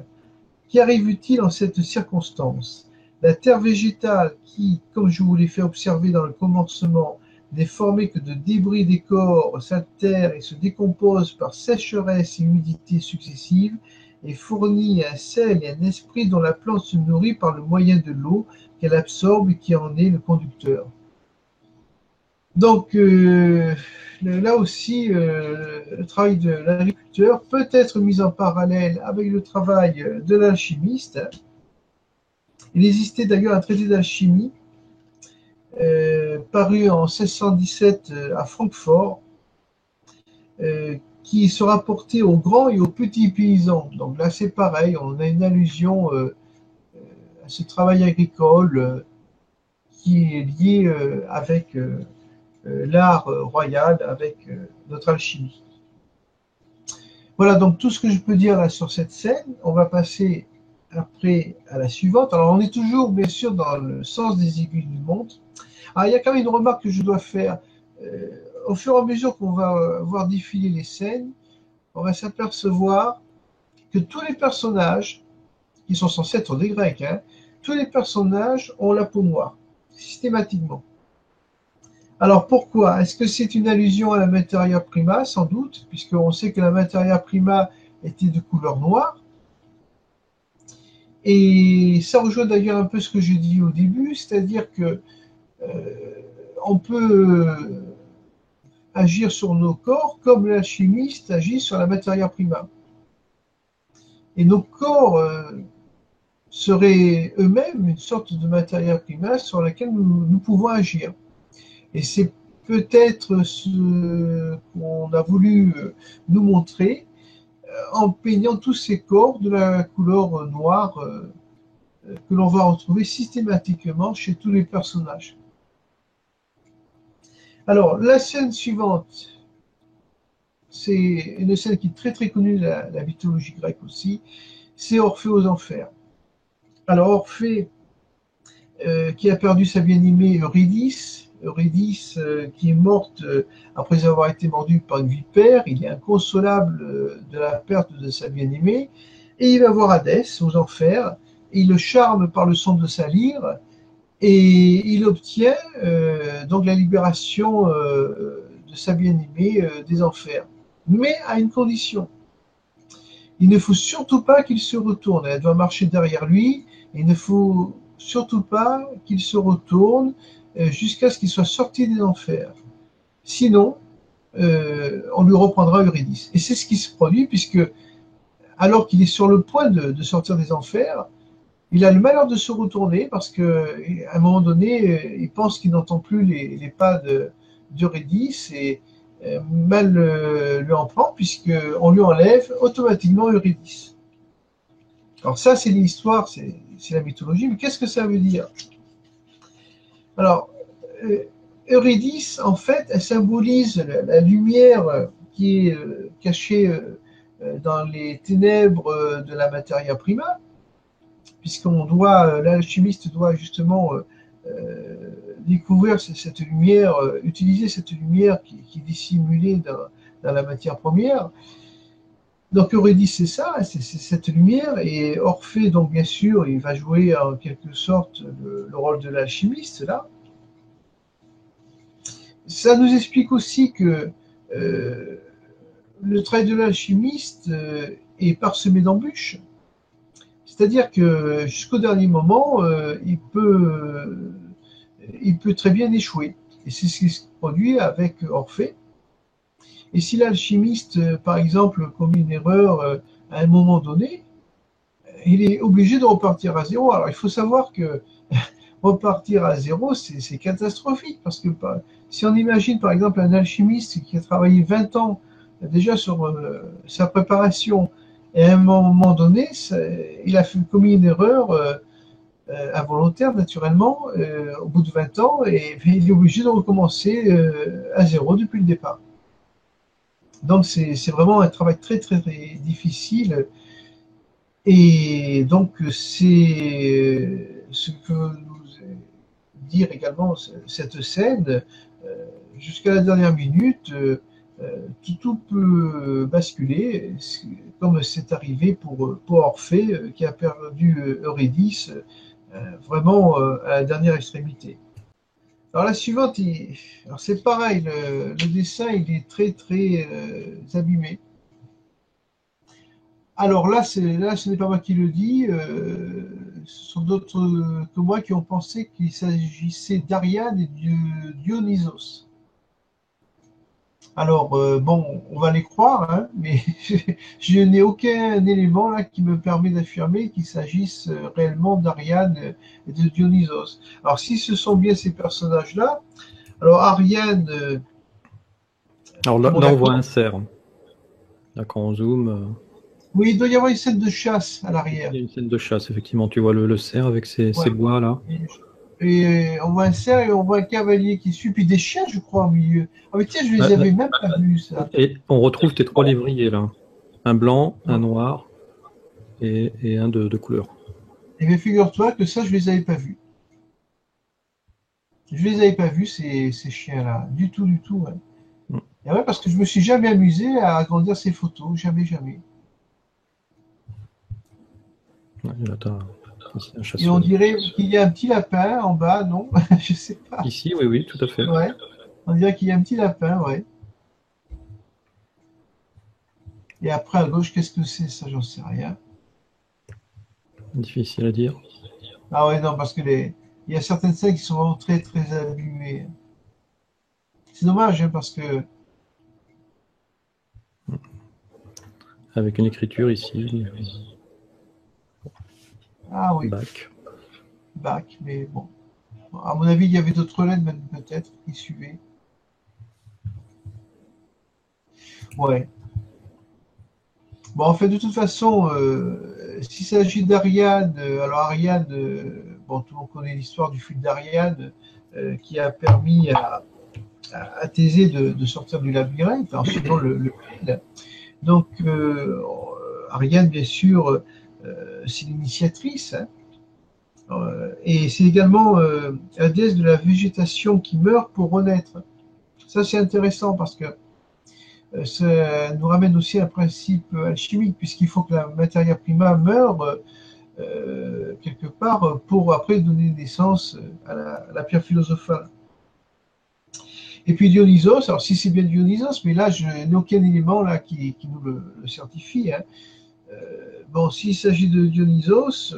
Qu'arrive-t-il en cette circonstance? La terre végétale qui, comme je vous l'ai fait observer dans le commencement, n'est formée que de débris des corps, s'altère et se décompose par sécheresse et humidité successives, et fournit un sel et un esprit dont la plante se nourrit par le moyen de l'eau qu'elle absorbe et qui en est le conducteur. Donc, là aussi, le travail de l'agriculteur peut être mis en parallèle avec le travail de l'alchimiste. Il existait d'ailleurs un traité d'alchimie paru en 1617 à Francfort, qui se rapportait aux grands et aux petits paysans. Donc là, c'est pareil, on a une allusion à ce travail agricole qui est lié avec l'art royal, avec notre alchimie. Voilà donc tout ce que je peux dire là sur cette scène. On va passer après à la suivante. Alors on est toujours bien sûr dans le sens des aiguilles d'une montre. Ah, il y a quand même une remarque que je dois faire. Au fur et à mesure qu'on va voir défiler les scènes, on va s'apercevoir que tous les personnages, qui sont censés être des Grecs, hein, tous les personnages ont la peau noire, systématiquement. Alors pourquoi? Est-ce que c'est une allusion à la materia prima? Sans doute, puisqu'on sait que la materia prima était de couleur noire. Et ça rejoint d'ailleurs un peu ce que j'ai dit au début, c'est-à-dire que on peut agir sur nos corps comme l'alchimiste agit sur la materia prima. Et nos corps seraient eux-mêmes une sorte de materia prima sur laquelle nous pouvons agir. Et c'est peut-être ce qu'on a voulu nous montrer en peignant tous ces corps de la couleur noire que l'on va retrouver systématiquement chez tous les personnages. Alors, la scène suivante, c'est une scène qui est très très connue de la mythologie grecque aussi, c'est Orphée aux enfers. Alors, Orphée, qui a perdu sa bien-aimée Eurydice, qui est morte après avoir été mordue par une vipère, il est inconsolable de la perte de sa bien-aimée, et il va voir Hadès aux enfers, et il le charme par le son de sa lyre, et il obtient donc la libération de sa bien-aimée des enfers. Mais à une condition. Il ne faut surtout pas qu'il se retourne. Elle doit marcher derrière lui. Il ne faut surtout pas qu'il se retourne jusqu'à ce qu'il soit sorti des enfers. Sinon, on lui reprendra Eurydice. Et c'est ce qui se produit puisque, alors qu'il est sur le point de sortir des enfers, il a le malheur de se retourner parce qu'à un moment donné, il pense qu'il n'entend plus les pas d'Eurydice et mal lui en prend puisqu'on lui enlève automatiquement Eurydice. Alors ça, c'est l'histoire, c'est la mythologie, mais qu'est-ce que ça veut dire? Alors, Eurydice, en fait, elle symbolise la lumière qui est cachée dans les ténèbres de la materia prima, puisqu'on doit, l'alchimiste doit justement découvrir cette lumière, utiliser cette lumière qui est dissimulée dans la matière première. Donc Eurydice, c'est ça, c'est cette lumière, et Orphée, donc bien sûr, il va jouer en quelque sorte le rôle de l'alchimiste, là. Ça nous explique aussi que euh, le travail de l'alchimiste est parsemé d'embûches. C'est-à-dire que jusqu'au dernier moment, il peut très bien échouer. Et c'est ce qui se produit avec Orphée. Et si l'alchimiste, par exemple, commet une erreur à un moment donné, il est obligé de repartir à zéro. Alors il faut savoir que repartir à zéro, c'est catastrophique, parce que si on imagine par exemple un alchimiste qui a travaillé 20 ans déjà sur sa préparation, et à un moment donné, il a commis une erreur involontaire naturellement au bout de 20 ans, et il est obligé de recommencer à zéro depuis le départ. Donc c'est vraiment un travail très très, très difficile. Et donc, c'est ce que nous dire également cette scène. Jusqu'à la dernière minute, tout peut basculer, comme c'est arrivé pour Orphée, qui a perdu Eurydice, vraiment à la dernière extrémité. Alors la suivante, c'est pareil, le dessin il est très très abîmé. Alors là, ce n'est pas moi qui le dis, ce sont d'autres que moi qui ont pensé qu'il s'agissait d'Ariane et de Dionysos. Alors, bon, on va les croire, hein, mais je n'ai aucun élément là qui me permet d'affirmer qu'il s'agisse réellement d'Ariane et de Dionysos. Alors, si ce sont bien ces personnages-là, alors Ariane, Alors là, bon là, on voit un d'accord, cerf. Là, quand on zoome, oui, il doit y avoir une scène de chasse à il l'arrière. y a une scène de chasse, effectivement. Tu vois le cerf avec ses Ouais. bois là. Et on voit un cerf et on voit un cavalier qui suit, puis des chiens, je crois, au milieu. Ah, mais tiens, je Là, les là, avais même pas vus, ça. et on retrouve tes trois lévriers là. Un blanc, un noir et un de couleur. Et bien, figure-toi que ça, je les avais pas vus. Je les avais pas vus, ces chiens-là. Du tout, du tout, ouais. Mm. Et ouais, parce que je me suis jamais amusé à agrandir ces photos. Jamais, jamais. Ouais, là, t'as ici un Et on chasseur. dirait qu'il y a un petit lapin en bas, non? Je sais pas. Ici, oui, oui, tout à fait. Ouais. On dirait qu'il y a un petit lapin, ouais. Et après, à gauche, qu'est-ce que c'est? Ça, j'en sais rien. Difficile à dire. Ah ouais, non, parce que il y a certaines scènes qui sont vraiment très, très abîmées. C'est dommage, hein, parce que Avec une écriture ici, ah oui, bac. bac, mais bon. À mon avis, il y avait d'autres lettres, même peut-être, qui suivaient. Ouais. Bon, en fait, de toute façon, s'il s'agit d'Ariane, alors Ariane, bon, tout le monde connaît l'histoire du fil d'Ariane, qui a permis à Thésée de sortir du labyrinthe en suivant le fil. Donc, Ariane, bien sûr, c'est l'initiatrice, hein. Et c'est également la déesse de la végétation qui meurt pour renaître. Ça, c'est intéressant parce que ça nous ramène aussi à un principe alchimique, puisqu'il faut que la matière prima meure quelque part pour après donner naissance à la pierre philosophale. Et puis Dionysos, alors si c'est bien Dionysos, mais là je n'ai aucun élément là qui nous le certifie, hein. Bon, s'il s'agit de Dionysos,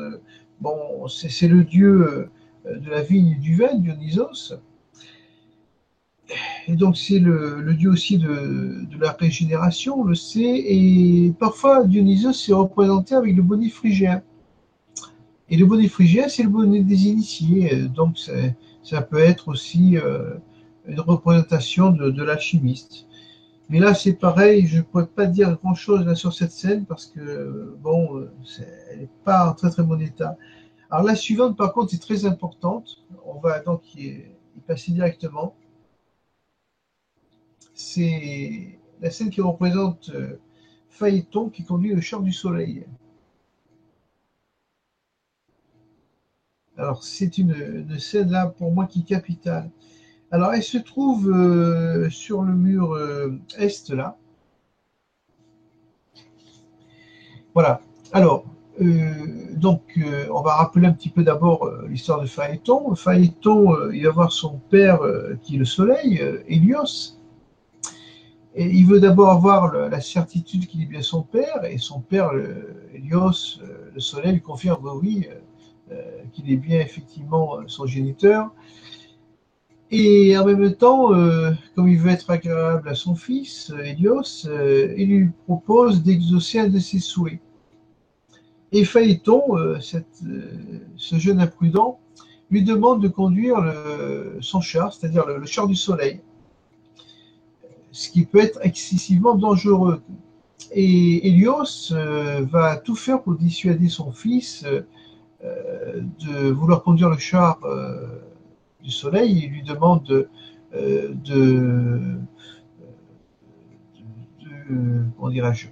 bon, c'est le dieu de la vigne et du vin, Dionysos. Et donc c'est le dieu aussi de la régénération, on le sait. Et parfois Dionysos est représenté avec le bonnet phrygien. Et le bonnet phrygien, c'est le bonnet des initiés. Donc ça peut être aussi une représentation de l'alchimiste. Mais là, c'est pareil, je ne pourrais pas dire grand-chose là sur cette scène parce que, bon, elle n'est pas en très très bon état. Alors la suivante, par contre, est très importante. On va donc y passer directement. C'est la scène qui représente Phaéton qui conduit le char du soleil. Alors c'est une scène là pour moi qui est capitale. Alors elle se trouve sur le mur est là. Voilà. Alors, on va rappeler un petit peu d'abord l'histoire de Phaéton. Phaéton, il va voir son père qui est le soleil, Hélios. Et il veut d'abord avoir la certitude qu'il est bien son père, et son père, Hélios, le soleil, lui confirme oui, qu'il est bien effectivement son géniteur. Et en même temps, comme il veut être agréable à son fils, Hélios, il lui propose d'exaucer un de ses souhaits. Et Phaéton, ce jeune imprudent, lui demande de conduire son char, c'est-à-dire le char du soleil, ce qui peut être excessivement dangereux. Et Hélios va tout faire pour dissuader son fils de vouloir conduire le char du soleil. Il lui demande comment dirais-je,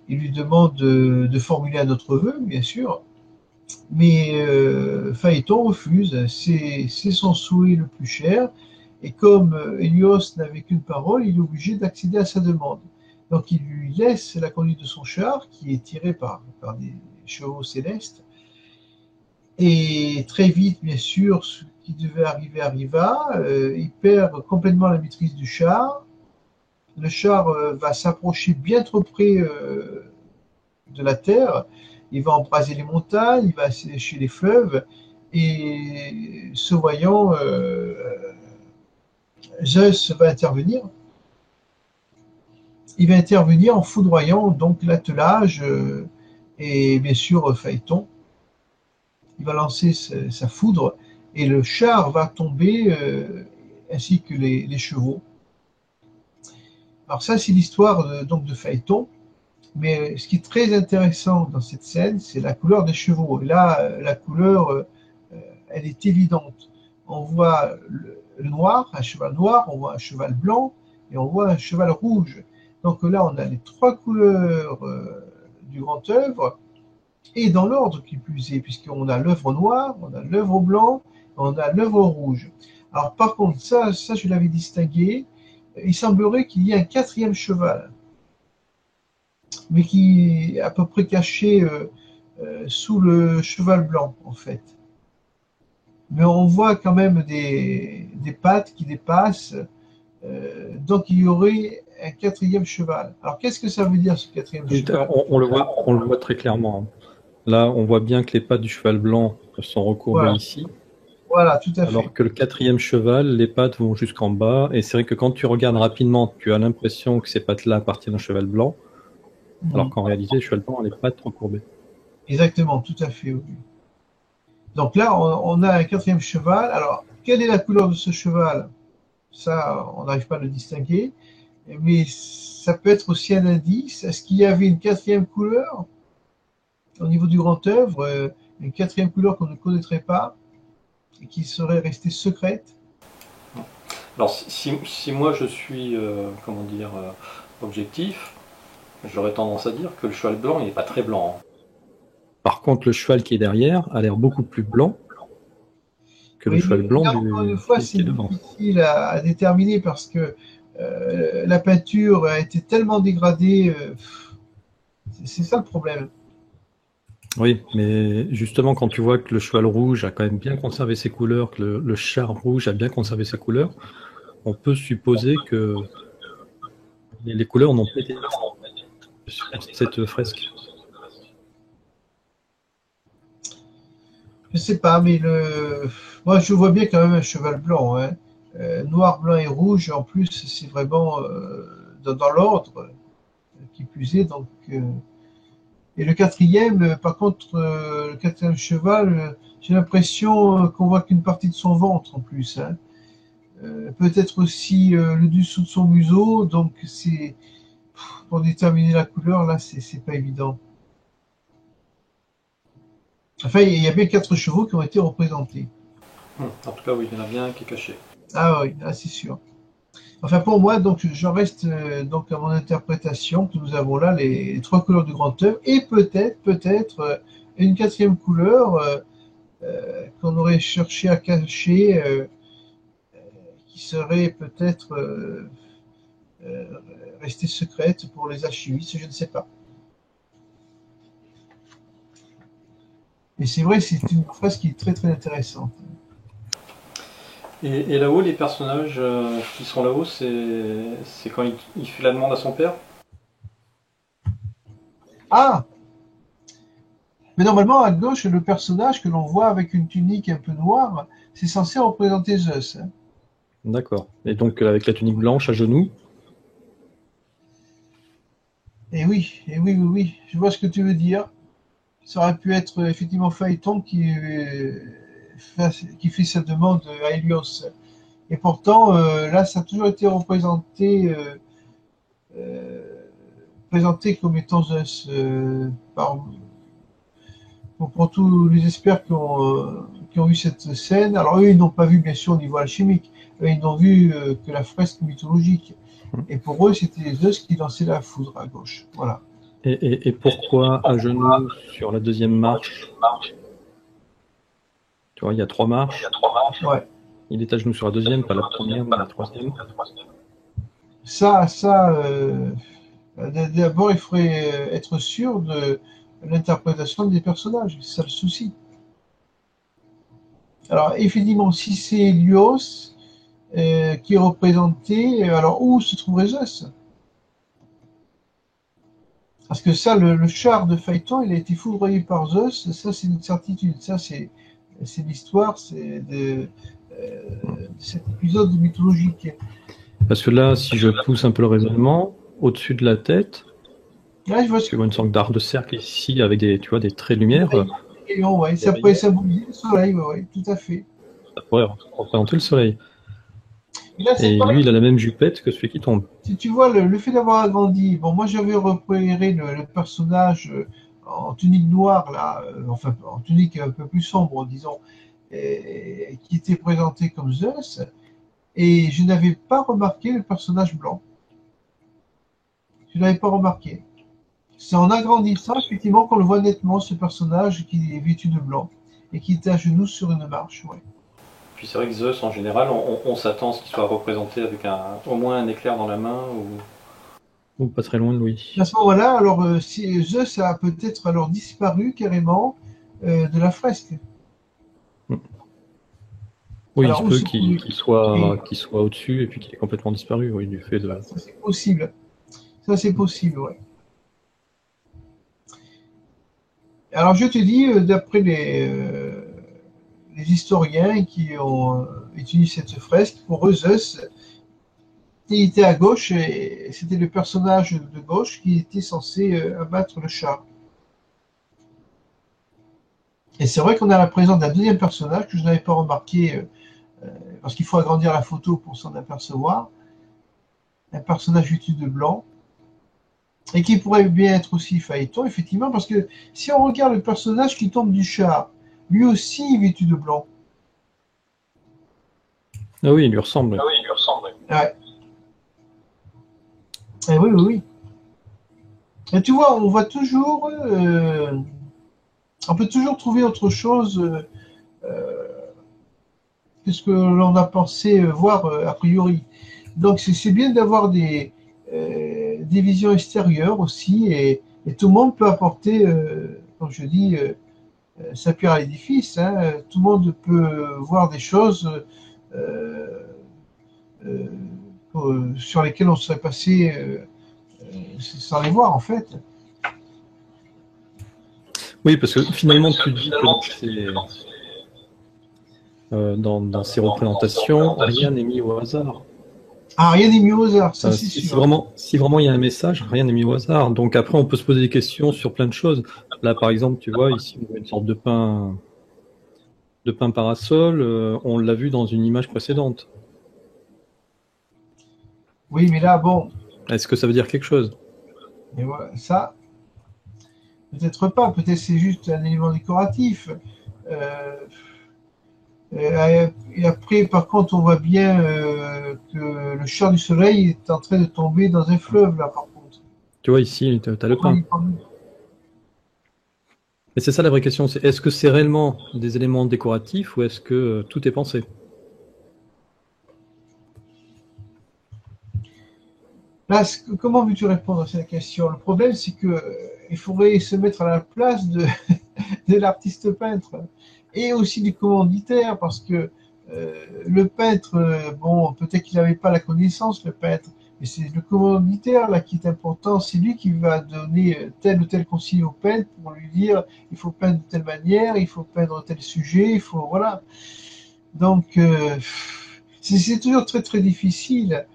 il lui demande de formuler un autre vœu, bien sûr, mais Phaéton refuse, c'est son souhait le plus cher, et comme Hélios n'avait qu'une parole, il est obligé d'accéder à sa demande. Donc il lui laisse la conduite de son char, qui est tiré par des chevaux célestes, et très vite, bien sûr, ce qui devait arriver arriva, il perd complètement la maîtrise du char, le char va s'approcher bien trop près de la terre, il va embraser les montagnes, il va sécher les fleuves, et ce voyant, Zeus va intervenir. Il va intervenir en foudroyant donc l'attelage et bien sûr Phaéton. Il va lancer sa foudre et le char va tomber ainsi que les chevaux. Alors ça, c'est l'histoire donc de Phaéton. Mais ce qui est très intéressant dans cette scène, c'est la couleur des chevaux. Et là, la couleur, elle est évidente. On voit le noir, un cheval noir, on voit un cheval blanc et on voit un cheval rouge. Donc là, on a les trois couleurs du grand œuvre et dans l'ordre qui plus est, puisqu'on a l'œuvre noire, on a l'œuvre blanc, on a l'œuvre rouge. Alors par contre, ça je l'avais distingué. Il semblerait qu'il y ait un quatrième cheval, mais qui est à peu près caché sous le cheval blanc, en fait. Mais on voit quand même des pattes qui dépassent, donc il y aurait un quatrième cheval. Alors qu'est-ce que ça veut dire ce quatrième cheval? On le voit très clairement. Là, on voit bien que les pattes du cheval blanc sont recourbées Voilà, ici, voilà, tout à fait. alors que le quatrième cheval, les pattes vont jusqu'en bas. Et c'est vrai que quand tu regardes rapidement, tu as l'impression que ces pattes-là appartiennent au cheval blanc, alors Mhm. qu'en réalité, le cheval blanc a les pattes recourbées. Exactement, tout à fait. Oui. Donc là, on a un quatrième cheval. Alors, quelle est la couleur de ce cheval? Ça, on n'arrive pas à le distinguer. Mais ça peut être aussi un indice. Est-ce qu'il y avait une quatrième couleur au niveau du grand œuvre, une quatrième couleur qu'on ne connaîtrait pas et qui serait restée secrète? Alors, si moi je suis, comment dire, objectif, j'aurais tendance à dire que le cheval blanc, il n'est pas très blanc. Par contre, le cheval qui est derrière a l'air beaucoup plus blanc que le Oui, cheval blanc là encore une fois, qui c'est est devant. difficile à déterminer parce que la peinture a été tellement dégradée. C'est ça le problème. Oui, mais justement, quand tu vois que le cheval rouge a quand même bien conservé ses couleurs, que le char rouge a bien conservé ses couleurs, on peut supposer que les couleurs n'ont pas été sur cette fresque. Je sais pas, mais moi je vois bien quand même un cheval blanc, hein. Noir, blanc et rouge. En plus, c'est vraiment dans l'ordre qui plus est. Donc, et le quatrième, par contre, le quatrième cheval, j'ai l'impression qu'on voit qu'une partie de son ventre en plus, hein. Peut-être aussi le dessous de son museau. Donc, c'est pour déterminer la couleur, là, c'est pas évident. Enfin, il y a bien quatre chevaux qui ont été représentés. En tout cas, oui, il y en a bien un qui est caché. Ah oui, ah, c'est sûr. Enfin, pour moi, donc, j'en reste donc à mon interprétation que nous avons là les trois couleurs du grand œuvre et peut-être une quatrième couleur qu'on aurait cherché à cacher, qui serait peut-être euh, restée secrète pour les archivistes, je ne sais pas. Et c'est vrai, c'est une fresque qui est très très intéressante. Et là-haut, les personnages qui sont là-haut, c'est quand il fait la demande à son père? Ah, mais normalement, à gauche, le personnage que l'on voit avec une tunique un peu noire, c'est censé représenter Zeus, hein. D'accord. Et donc avec la tunique blanche à genoux? Et oui, oui, oui, je vois ce que tu veux dire. Ça aurait pu être effectivement Phaéton qui fait sa demande à Hélios. Et pourtant, là, ça a toujours été euh, présenté comme étant Zeus pour tous les experts qui ont vu cette scène. Alors eux, ils n'ont pas vu bien sûr au niveau alchimique, eux, ils n'ont vu que la fresque mythologique. Et pour eux, c'était Zeus qui lançait la foudre à gauche. Voilà. Et pourquoi à genoux sur la deuxième marche? Tu vois, il y a 3 marches. Ouais. Il est à genoux sur la deuxième, pas la première, mais la troisième. Ça, d'abord, il faudrait être sûr de l'interprétation des personnages. C'est ça le souci. Alors, effectivement, si c'est Hélios qui est représenté, alors où se trouverait Zeus? Parce que ça, le char de Phaéton, il a été foudroyé par Zeus, ça c'est une certitude. Ça, c'est l'histoire de cet épisode mythologique. Parce que là, si je pousse un peu le raisonnement, au-dessus de la tête, Là, je vois ce tu vois une sorte d'arc de cercle ici avec des, tu vois, des traits de lumière. rayon, ouais. Ça pourrait symboliser le soleil, ouais, ouais, tout à fait. Ça pourrait représenter le soleil. Et là, c'est Et pareil. lui, il a la même jupette que celui qui tombe. Si tu vois, le fait d'avoir agrandi, bon, moi j'avais repéré le personnage en tunique noire, là, enfin en tunique un peu plus sombre, disons, qui était présenté comme Zeus, et je n'avais pas remarqué le personnage blanc. Je n'avais pas remarqué. C'est en agrandissant, effectivement, qu'on le voit nettement, ce personnage qui est vêtu de blanc et qui est à genoux sur une marche. Ouais. Puis c'est vrai que Zeus, en général, on s'attend à ce qu'il soit représenté avec au moins un éclair dans la main ou pas très loin de lui. À ce moment-là, alors Zeus a peut-être alors disparu carrément de la fresque. Oui, il se Alors, où peut se qu'il trouve qu'il soit, qu'il soit au-dessus et puis qu'il ait complètement disparu, oui, du fait de... Ça, c'est possible. Ça, c'est possible, ouais. Alors, je te dis, d'après les historiens qui ont étudié cette fresque, pour eux, Zeus, il était à gauche et c'était le personnage de gauche qui était censé abattre le chat. Et c'est vrai qu'on a la présence d'un deuxième personnage que je n'avais pas remarqué parce qu'il faut agrandir la photo pour s'en apercevoir. Un personnage vêtu de blanc et qui pourrait bien être aussi Phaéton, effectivement, parce que si on regarde le personnage qui tombe du char, lui aussi vêtu de blanc. Ah oui, il lui ressemble. Ouais. Et oui, oui, oui. Et tu vois, on peut toujours trouver autre chose que ce que l'on a pensé voir a priori. Donc c'est bien d'avoir des visions extérieures aussi, et tout le monde peut apporter, comme je dis, sa pierre à l'édifice, hein. Tout le monde peut voir des choses euh, sur lesquelles on serait passé sans les voir en fait. Oui, parce que finalement, tu dis que dans ces représentations, rien n'est mis au hasard. Ah, rien n'est mis au hasard, ça c'est Si sûr. si vraiment il y a un message, rien n'est mis au hasard. Donc après, on peut se poser des questions sur plein de choses. Là, par exemple, tu vois, ici, on voit une sorte de pain parasol. On l'a vu dans une image précédente. Oui, mais là, bon, Est-ce que ça veut dire quelque chose? et voilà, ça, peut-être pas, peut-être c'est juste un élément décoratif. Euh, et après, par contre, on voit bien que le char du soleil est en train de tomber dans un fleuve, là, par contre. Tu vois, ici, tu as le pain. Mais c'est ça la vraie question, c'est est-ce que c'est réellement des éléments décoratifs ou est-ce que tout est pensé? Là, comment veux-tu répondre à cette question? Le problème, c'est que il faudrait se mettre à la place de l'artiste peintre et aussi du commanditaire, parce que le peintre, bon, peut-être qu'il n'avait pas la connaissance, le peintre, mais c'est le commanditaire là qui est important, c'est lui qui va donner tel ou tel conseil au peintre pour lui dire il faut peindre de telle manière, il faut peindre tel sujet, il faut, voilà. Donc, c'est toujours très très difficile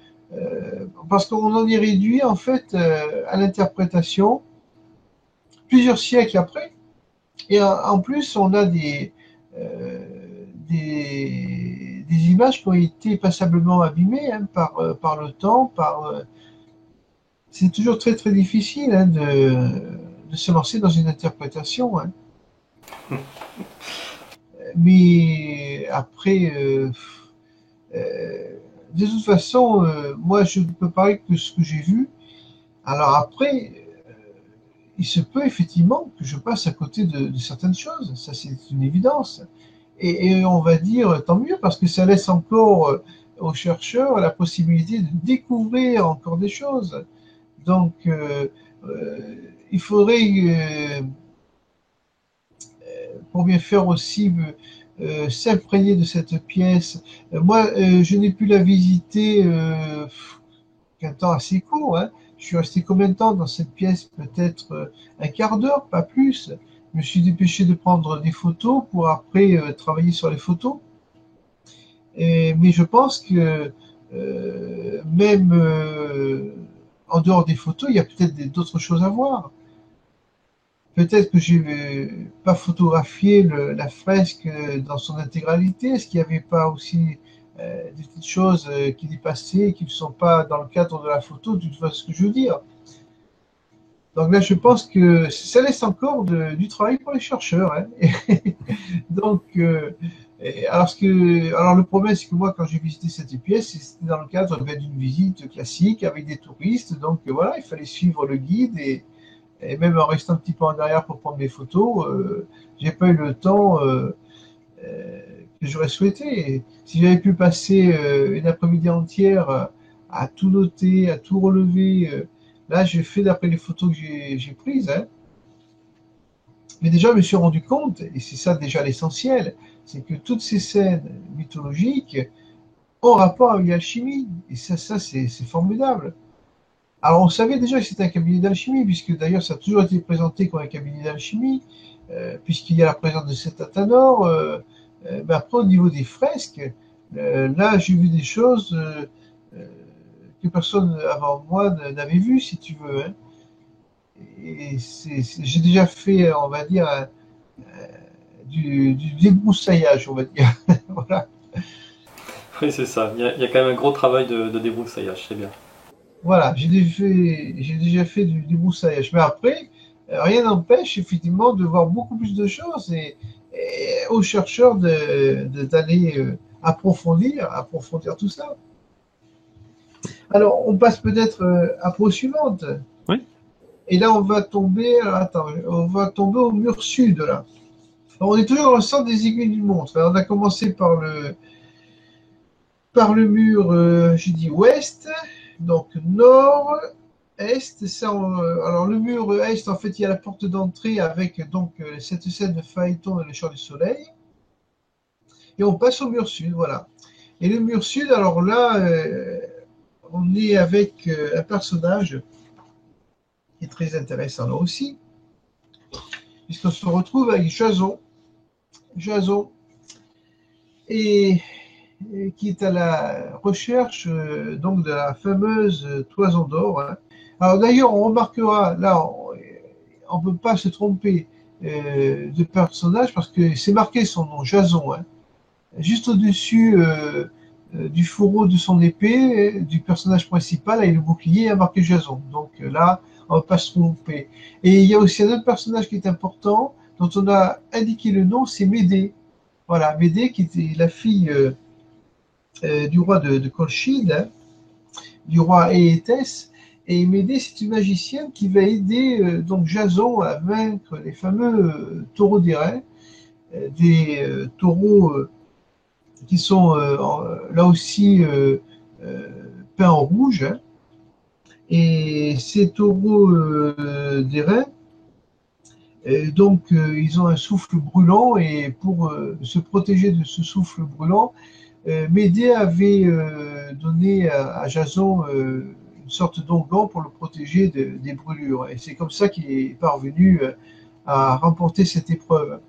parce qu'on en est réduit en fait à l'interprétation plusieurs siècles après. Et en plus, on a des images qui ont été passablement abîmées hein, par le temps. C'est toujours très très difficile hein, de se lancer dans une interprétation. Hein. Mais après, de toute façon, moi je ne peux parler que de ce que j'ai vu. Alors après, il se peut effectivement que je passe à côté de certaines choses, ça c'est une évidence. Et on va dire tant mieux parce que ça laisse encore aux chercheurs la possibilité de découvrir encore des choses. Donc il faudrait, pour bien faire aussi, s'imprégner de cette pièce. Moi, je n'ai pu la visiter qu'un temps assez court. Hein. Je suis resté combien de temps dans cette pièce? Peut-être un quart d'heure, pas plus. Je me suis dépêché de prendre des photos pour après travailler sur les photos. Mais je pense que même en dehors des photos, il y a peut-être d'autres choses à voir. Peut-être que j'ai pas photographié la fresque dans son intégralité. Est-ce qu'il n'y avait pas aussi des petites choses qui dépassaient et qui ne sont pas dans le cadre de la photo? Tu vois ce que je veux dire? Donc là, je pense que ça laisse encore du travail pour les chercheurs. Hein. Donc, alors le problème, c'est que moi, quand j'ai visité cette pièce, c'était dans le cadre d'une visite classique avec des touristes. Donc voilà, il fallait suivre le guide et même en restant un petit peu en arrière pour prendre mes photos, j'ai pas eu le temps que j'aurais souhaité. Et si j'avais pu passer une après-midi entière à tout noter, à tout relever, là, j'ai fait d'après les photos que j'ai prises. Hein. Mais déjà, je me suis rendu compte, et c'est ça déjà l'essentiel, c'est que toutes ces scènes mythologiques ont rapport avec l'alchimie. Et ça c'est formidable. Alors, on savait déjà que c'était un cabinet d'alchimie, puisque d'ailleurs, ça a toujours été présenté comme un cabinet d'alchimie, puisqu'il y a la présence de cet athanor. Mais après, au niveau des fresques, là, j'ai vu des choses que personne avant moi n'avait vues, si tu veux. Hein. Et j'ai déjà fait, on va dire, du débroussaillage, on va dire. Voilà. Oui, c'est ça. Il y a quand même un gros travail de débroussaillage, c'est bien. Voilà, j'ai déjà fait du débroussaillage. Mais après, rien n'empêche effectivement de voir beaucoup plus de choses et aux chercheurs d'aller approfondir tout ça. Alors, on passe peut-être à peau suivante. Oui. Et là, on va tomber, attends, on va tomber au mur sud, là. Alors, on est toujours dans le centre des aiguilles d'une montre. Alors, on a commencé par le mur, j'ai dit ouest, donc nord, est. Ça, alors, le mur est, en fait, il y a la porte d'entrée avec donc cette scène de Phaéton et le chant du soleil. Et on passe au mur sud, voilà. Et le mur sud, alors là, on est avec un personnage qui est très intéressant là aussi, puisqu'on se retrouve avec Jason, et qui est à la recherche donc de la fameuse toison d'or. Hein. Alors d'ailleurs, on remarquera, là, on ne peut pas se tromper de personnage parce que c'est marqué son nom, Jason. Hein. Juste au-dessus du fourreau de son épée, du personnage principal, avec le bouclier, il y a marqué Jason. Donc là, on ne va pas se tromper. Et il y a aussi un autre personnage qui est important, dont on a indiqué le nom, c'est Médée. Voilà, Médée qui était la fille du roi de Colchide, hein, du roi Éétès. Et Médée, c'est une magicienne qui va aider donc Jason à vaincre les fameux taureaux d'airain, des taureaux qui sont là aussi peints en rouge. Hein. Et ces taureaux d'airain Donc, ils ont un souffle brûlant et pour se protéger de ce souffle brûlant, Médée avait donné à Jason une sorte d'onguent pour le protéger des brûlures. Et c'est comme ça qu'il est parvenu à remporter cette épreuve.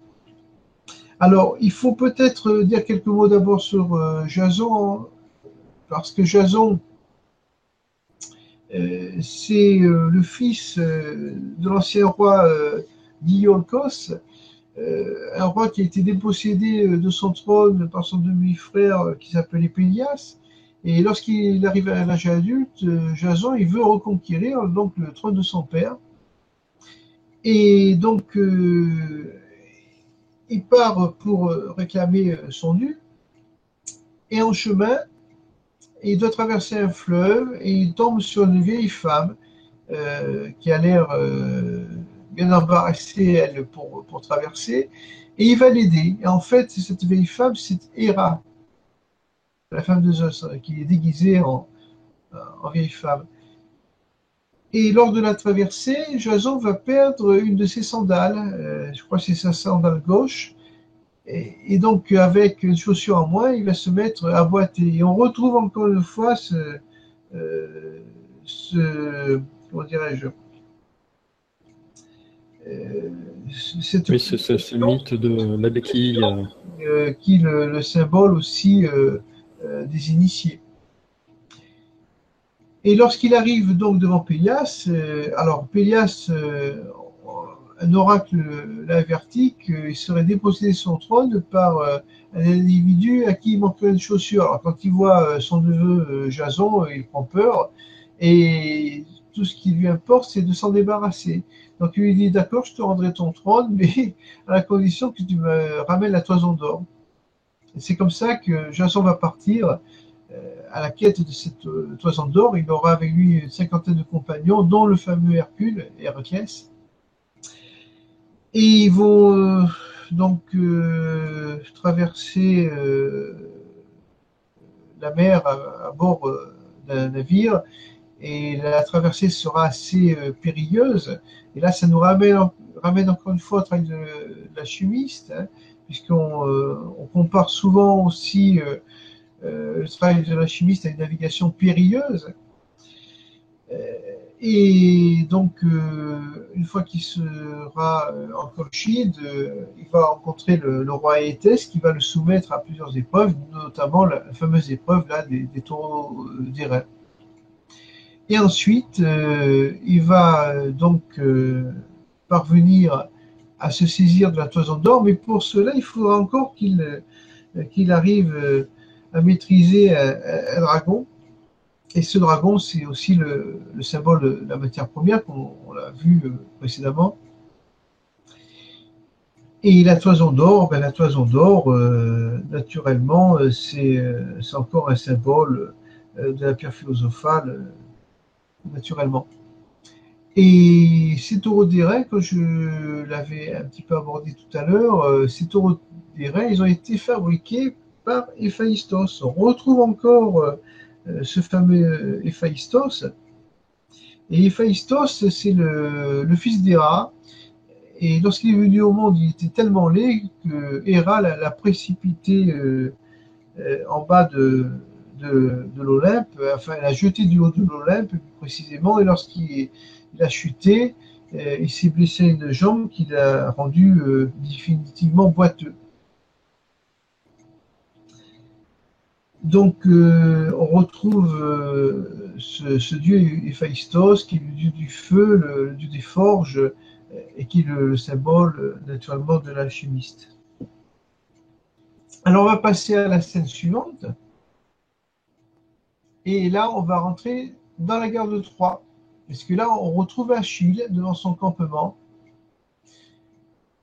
Alors, il faut peut-être dire quelques mots d'abord sur Jason, hein, parce que Jason, c'est le fils de l'ancien roi d'Iolcos, un roi qui a été dépossédé de son trône par son demi-frère qui s'appelait Pélias. Et lorsqu'il arrive à l'âge adulte, Jason, il veut reconquérir donc le trône de son père. Et donc, il part pour réclamer son dû. Et en chemin, il doit traverser un fleuve et il tombe sur une vieille femme qui a l'air bien embarrassée, elle, pour traverser. Et il va l'aider. Et en fait, cette vieille femme, c'est Héra, la femme de Zeus, qui est déguisée en vieille femme. Et lors de la traversée, Jason va perdre une de ses sandales. Je crois que c'est sa sandale gauche. Et donc, avec une chaussure en moins, il va se mettre à boiter. Et on retrouve encore une fois comment dirais-je, cette Oui, ce mythe de la béquille. qui est le symbole aussi des initiés. Et lorsqu'il arrive donc devant Pélias, alors Pélias, un oracle l'a averti qu'il serait dépossédé de son trône par un individu à qui il manquerait une chaussure. Alors quand il voit son neveu Jason, il prend peur et tout ce qui lui importe, c'est de s'en débarrasser. Donc il lui dit, d'accord, je te rendrai ton trône, mais à la condition que tu me ramènes la toison d'or. C'est comme ça que Jason va partir à la quête de cette toison d'or. Il aura avec lui une cinquantaine de compagnons, dont le fameux Hercule, Héraclès. Et ils vont donc traverser la mer à bord d'un navire. Et la traversée sera assez périlleuse. Et là, ça nous ramène encore une fois au travail de l'alchimiste, hein, puisqu'on on compare souvent aussi le travail de l'alchimiste à une navigation périlleuse. Et donc, une fois qu'il sera en Colchide, il va rencontrer le roi Étès qui va le soumettre à plusieurs épreuves, notamment la fameuse épreuve là, des taureaux d'airain. Et ensuite, il va donc parvenir à se saisir de la toison d'or, mais pour cela, il faudra encore qu'il arrive à maîtriser un dragon. Et ce dragon, c'est aussi le symbole de la matière première, comme on l'a vu précédemment. Et la toison d'or, naturellement, c'est encore un symbole de la pierre philosophale, naturellement. Et ces taureaux d'airain, comme je l'avais un petit peu abordé tout à l'heure, ces taureaux d'airain, ils ont été fabriqués par Héphaïstos. On retrouve encore ce fameux Héphaïstos. Et Héphaïstos, c'est le fils d'Héra. Et lorsqu'il est venu au monde, il était tellement laid que Héra l'a précipité en bas de l'Olympe, enfin, elle a jeté du haut de l'Olympe, plus précisément, et lorsqu'il a chuté, il s'est blessé une jambe qui l'a rendu définitivement boiteux. Donc, on retrouve ce dieu Héphaïstos, qui est le dieu du feu, le dieu des forges, et qui est le symbole, naturellement, de l'alchimiste. Alors, on va passer à la scène suivante. Et là, on va rentrer dans la guerre de Troie. Parce que là, on retrouve Achille devant son campement.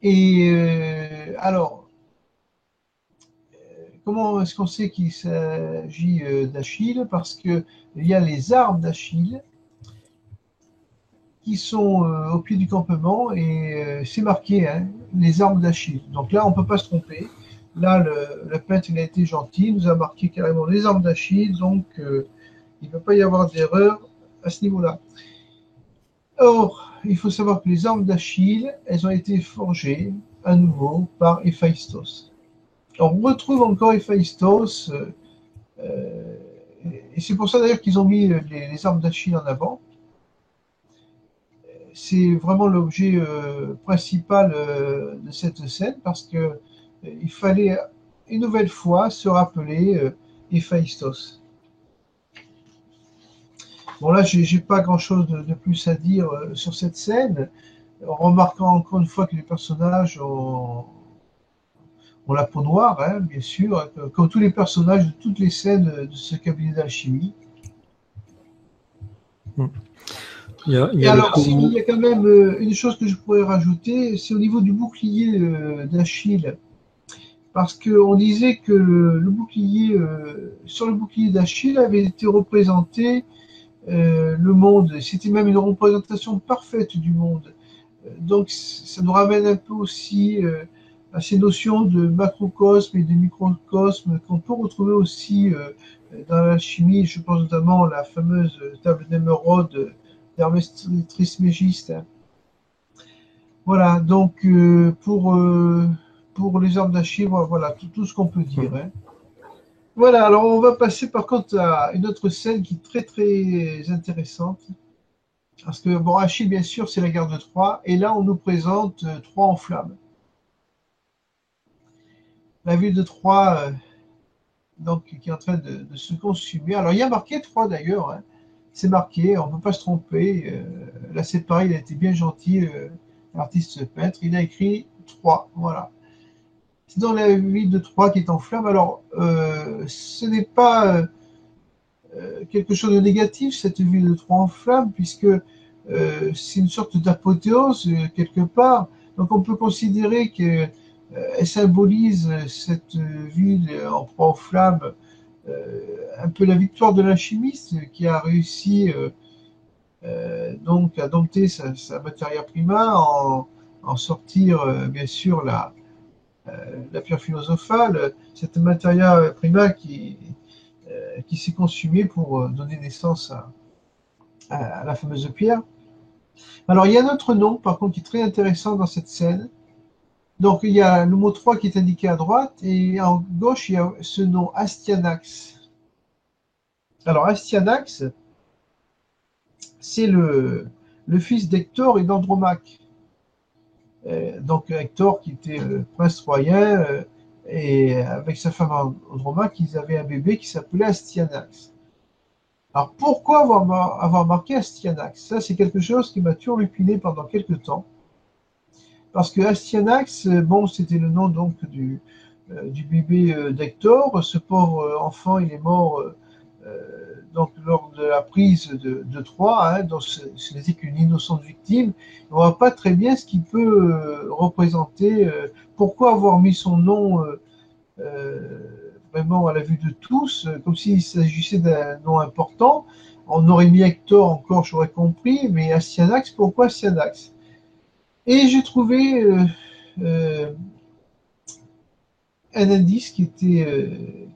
Et alors, comment est-ce qu'on sait qu'il s'agit d'Achille? Parce qu'il y a les armes d'Achille qui sont au pied du campement et c'est marqué, hein, les armes d'Achille. Donc là, on ne peut pas se tromper. Là, le peintre, il a été gentil, il nous a marqué carrément les armes d'Achille, donc il ne peut pas y avoir d'erreur à ce niveau-là. Or, il faut savoir que les armes d'Achille, elles ont été forgées à nouveau par Héphaïstos. On retrouve encore Héphaïstos, et c'est pour ça d'ailleurs qu'ils ont mis les armes d'Achille en avant. C'est vraiment l'objet principal de cette scène parce que il fallait une nouvelle fois se rappeler Héphaïstos. Bon là, j'ai pas grand-chose de plus à dire sur cette scène, en remarquant encore une fois que les personnages ont la peau noire, hein, bien sûr, comme tous les personnages de toutes les scènes de ce cabinet d'alchimie. Il y Et a le alors, s'il coup. y a quand même une chose que je pourrais rajouter, c'est au niveau du bouclier d'Achille. Parce qu'on disait que le bouclier, sur le bouclier d'Achille avait été représenté le monde. C'était même une représentation parfaite du monde. Donc, ça nous ramène un peu aussi à ces notions de macrocosme et de microcosme qu'on peut retrouver aussi dans l'alchimie. Je pense notamment à la fameuse table d'émeraude d'Hermès Trismégiste. Voilà, donc pour les armes d'Achille, voilà tout ce qu'on peut dire. Hein. Voilà, alors on va passer par contre à une autre scène qui est très très intéressante. Parce que, bon, Achille, bien sûr, c'est la guerre de Troie, et là on nous présente Troie en flammes. La ville de Troie, donc, qui est en train de se consumer. Alors il y a marqué Troie d'ailleurs, hein. C'est marqué, on ne peut pas se tromper. Là c'est pareil, il a été bien gentil, l'artiste peintre, il a écrit Troie, voilà. C'est dans la ville de Troie qui est en flammes. Alors, ce n'est pas quelque chose de négatif, cette ville de Troie en flammes, puisque c'est une sorte d'apothéose quelque part. Donc, on peut considérer qu'elle symbolise cette ville en proie aux flammes, un peu la victoire de l'alchimiste qui a réussi donc à dompter sa matière prima, en sortir bien sûr la pierre philosophale, cette matière prima qui s'est consumée pour donner naissance à la fameuse pierre. Alors, il y a un autre nom, par contre, qui est très intéressant dans cette scène. Donc, il y a le mot 3 qui est indiqué à droite, et en gauche, il y a ce nom Astyanax. Alors, Astyanax, c'est le fils d'Hector et d'Andromaque. Donc, Hector, qui était prince troyen, et avec sa femme Andromaque, ils avaient un bébé qui s'appelait Astyanax. Alors pourquoi avoir marqué Astyanax? Ça, c'est quelque chose qui m'a turlupiné pendant quelques temps. Parce que Astyanax, bon, c'était le nom donc du bébé d'Hector. Ce pauvre enfant, il est mort donc lors de la prise de Troie. Hein, donc ce n'était qu'une innocente victime. On ne voit pas très bien ce qu'il peut représenter. Pourquoi avoir mis son nom vraiment à la vue de tous, comme s'il s'agissait d'un nom important. On aurait mis Hector encore, j'aurais compris, mais Astyanax, pourquoi Astyanax? Et j'ai trouvé un indice qui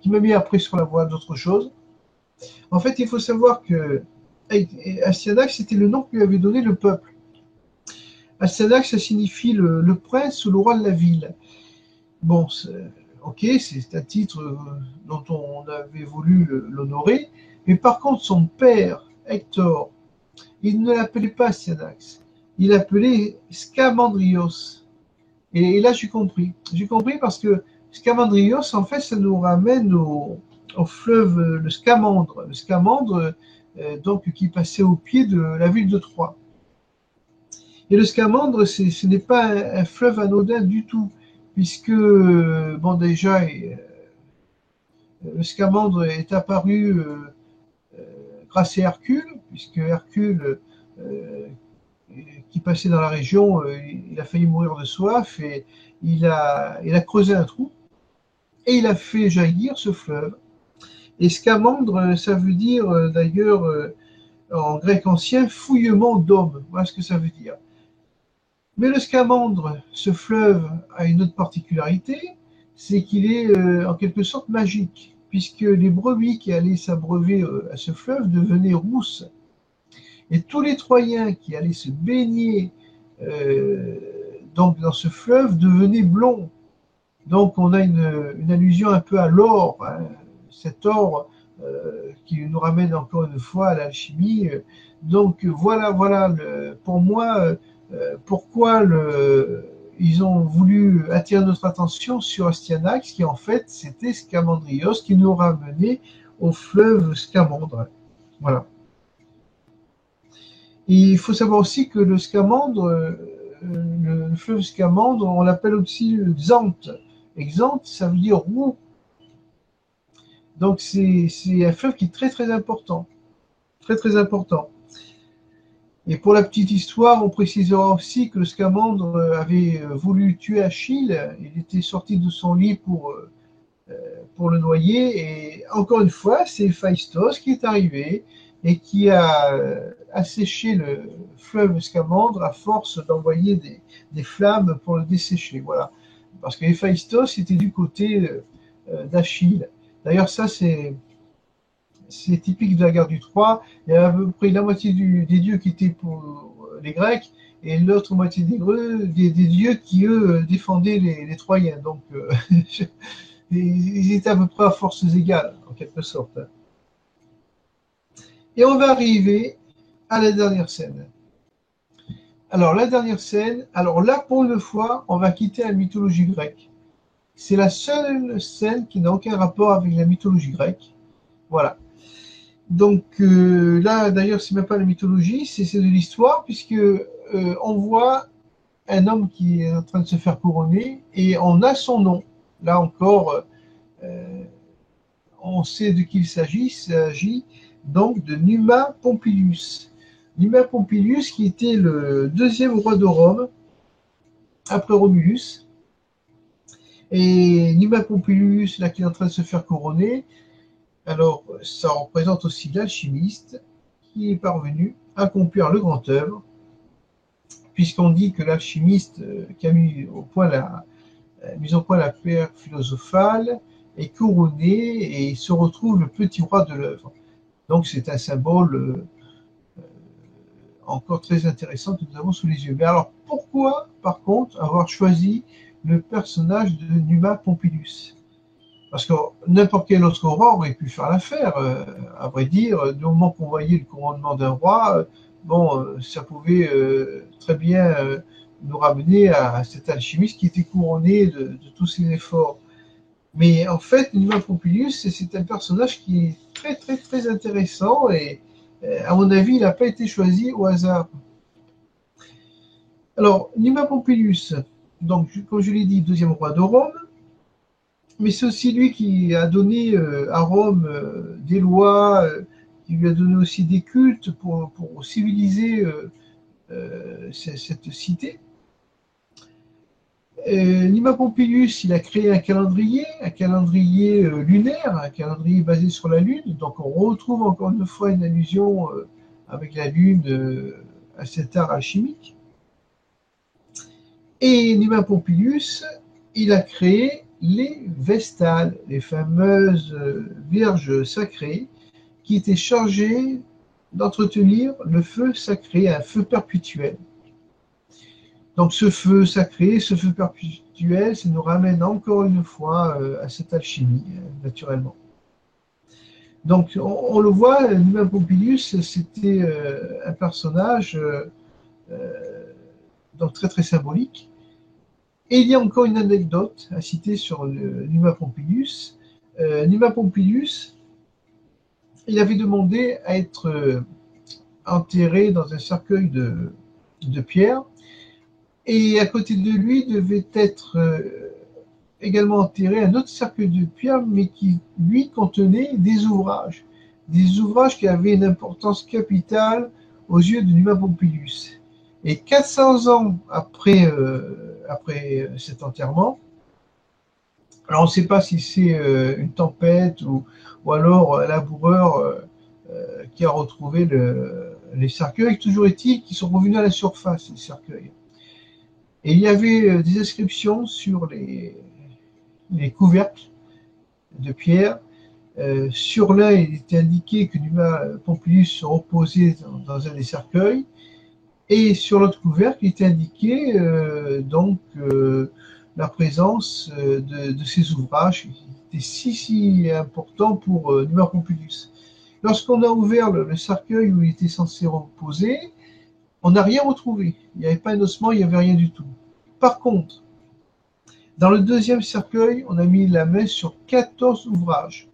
m'a mis après sur la voie d'autre chose. En fait, il faut savoir que Astyanax, c'était le nom que lui avait donné le peuple. Astyanax, ça signifie le prince ou le roi de la ville. Bon, ok, c'est un titre dont on avait voulu l'honorer, mais par contre, son père, Hector, il ne l'appelait pas Astyanax, il l'appelait Scamandrios. Et là, j'ai compris. J'ai compris parce que Scamandrios, en fait, ça nous ramène au fleuve, le Scamandre. Le Scamandre, donc, qui passait au pied de la ville de Troie. Et le Scamandre, ce n'est pas un fleuve anodin du tout, puisque, bon, déjà, le Scamandre est apparu grâce à Hercule, puisque Hercule, qui passait dans la région, il a failli mourir de soif et il a creusé un trou et il a fait jaillir ce fleuve. Et Scamandre, ça veut dire d'ailleurs en grec ancien fouillement d'homme. Voilà ce que ça veut dire. Mais le Scamandre, ce fleuve, a une autre particularité, c'est qu'il est en quelque sorte magique, puisque les brebis qui allaient s'abreuver à ce fleuve devenaient rousses. Et tous les Troyens qui allaient se baigner donc dans ce fleuve devenaient blonds. Donc on a une allusion un peu à l'or, hein, cet or qui nous ramène encore une fois à l'alchimie. Donc voilà, pour moi, pourquoi ils ont voulu attirer notre attention sur Astyanax, qui en fait c'était Scamandrios, qui nous ramenait au fleuve Scamandre. Voilà. Et il faut savoir aussi que le Scamandre, le fleuve Scamandre, on l'appelle aussi Xanthe. Et Xanthe, ça veut dire roux. Donc c'est un fleuve qui est très très important. Très très important. Et pour la petite histoire, on précisera aussi que le Scamandre avait voulu tuer Achille. Il était sorti de son lit pour le noyer. Et encore une fois, c'est Héphaïstos qui est arrivé et qui a asséché le fleuve Scamandre à force d'envoyer des flammes pour le dessécher. Voilà. Parce que Héphaïstos était du côté d'Achille. D'ailleurs, ça, c'est typique de la guerre du Troie. Il y a à peu près la moitié des dieux qui étaient pour les Grecs et l'autre moitié des dieux qui, eux, défendaient les Troyens. Donc, ils étaient à peu près à forces égales, en quelque sorte. Et on va arriver à la dernière scène. Alors, la dernière scène, alors là, pour une fois, on va quitter la mythologie grecque. C'est la seule scène qui n'a aucun rapport avec la mythologie grecque. Voilà. Donc là, d'ailleurs, c'est même pas la mythologie, c'est de l'histoire, puisque on voit un homme qui est en train de se faire couronner et on a son nom. Là encore, on sait de qui il s'agit. Il s'agit donc de Numa Pompilius. Numa Pompilius, qui était le deuxième roi de Rome après Romulus. Et Numa Pompilius, là, qui est en train de se faire couronner. Alors, ça représente aussi l'alchimiste qui est parvenu à accomplir le grand œuvre, puisqu'on dit que l'alchimiste qui a mis au point la pierre philosophale est couronné et se retrouve le petit roi de l'œuvre. Donc, c'est un symbole encore très intéressant que nous avons sous les yeux. Mais alors, pourquoi, par contre, avoir choisi le personnage de Numa Pompilius ? Parce que n'importe quel autre roi aurait pu faire l'affaire. À vrai dire, du moment qu'on voyait le couronnement d'un roi, ça pouvait très bien nous ramener à cet alchimiste qui était couronné de tous ses efforts. Mais en fait, Numa Pompilius, c'est un personnage qui est très très très intéressant et à mon avis, il n'a pas été choisi au hasard. Alors, Numa Pompilius, donc comme je l'ai dit, deuxième roi de Rome. Mais c'est aussi lui qui a donné à Rome des lois, qui lui a donné aussi des cultes pour civiliser cette cité. Numa Pompilius, il a créé un calendrier lunaire, un calendrier basé sur la Lune. Donc on retrouve encore une fois une allusion avec la Lune à cet art alchimique. Et Numa Pompilius, il a créé les Vestales, les fameuses vierges sacrées qui étaient chargées d'entretenir le feu sacré, un feu perpétuel. Donc ce feu sacré, ce feu perpétuel, ça nous ramène encore une fois à cette alchimie, naturellement. Donc on le voit, Numa Pompilius, c'était un personnage donc très très symbolique. Et il y a encore une anecdote à citer sur Numa Pompilius. Numa Pompilius, il avait demandé à être enterré dans un cercueil de pierre, et à côté de lui devait être également enterré un autre cercueil de pierre, mais qui, lui, contenait des ouvrages qui avaient une importance capitale aux yeux de Numa Pompilius. Et 400 ans après cet enterrement, alors on ne sait pas si c'est une tempête ou alors un laboureur qui a retrouvé les cercueils. Toujours est-il qu'ils sont revenus à la surface, les cercueils. Et il y avait des inscriptions sur les couvercles de pierre Sur l'un, il était indiqué que Numa Pompilius se reposait dans un des cercueils, et sur l'autre couvercle, il était indiqué la présence de ces ouvrages qui étaient si importants pour Numa Pompilius. Lorsqu'on a ouvert le cercueil où il était censé reposer, on n'a rien retrouvé. Il n'y avait pas un ossement, il n'y avait rien du tout. Par contre, dans le deuxième cercueil, on a mis la main sur 14 ouvrages.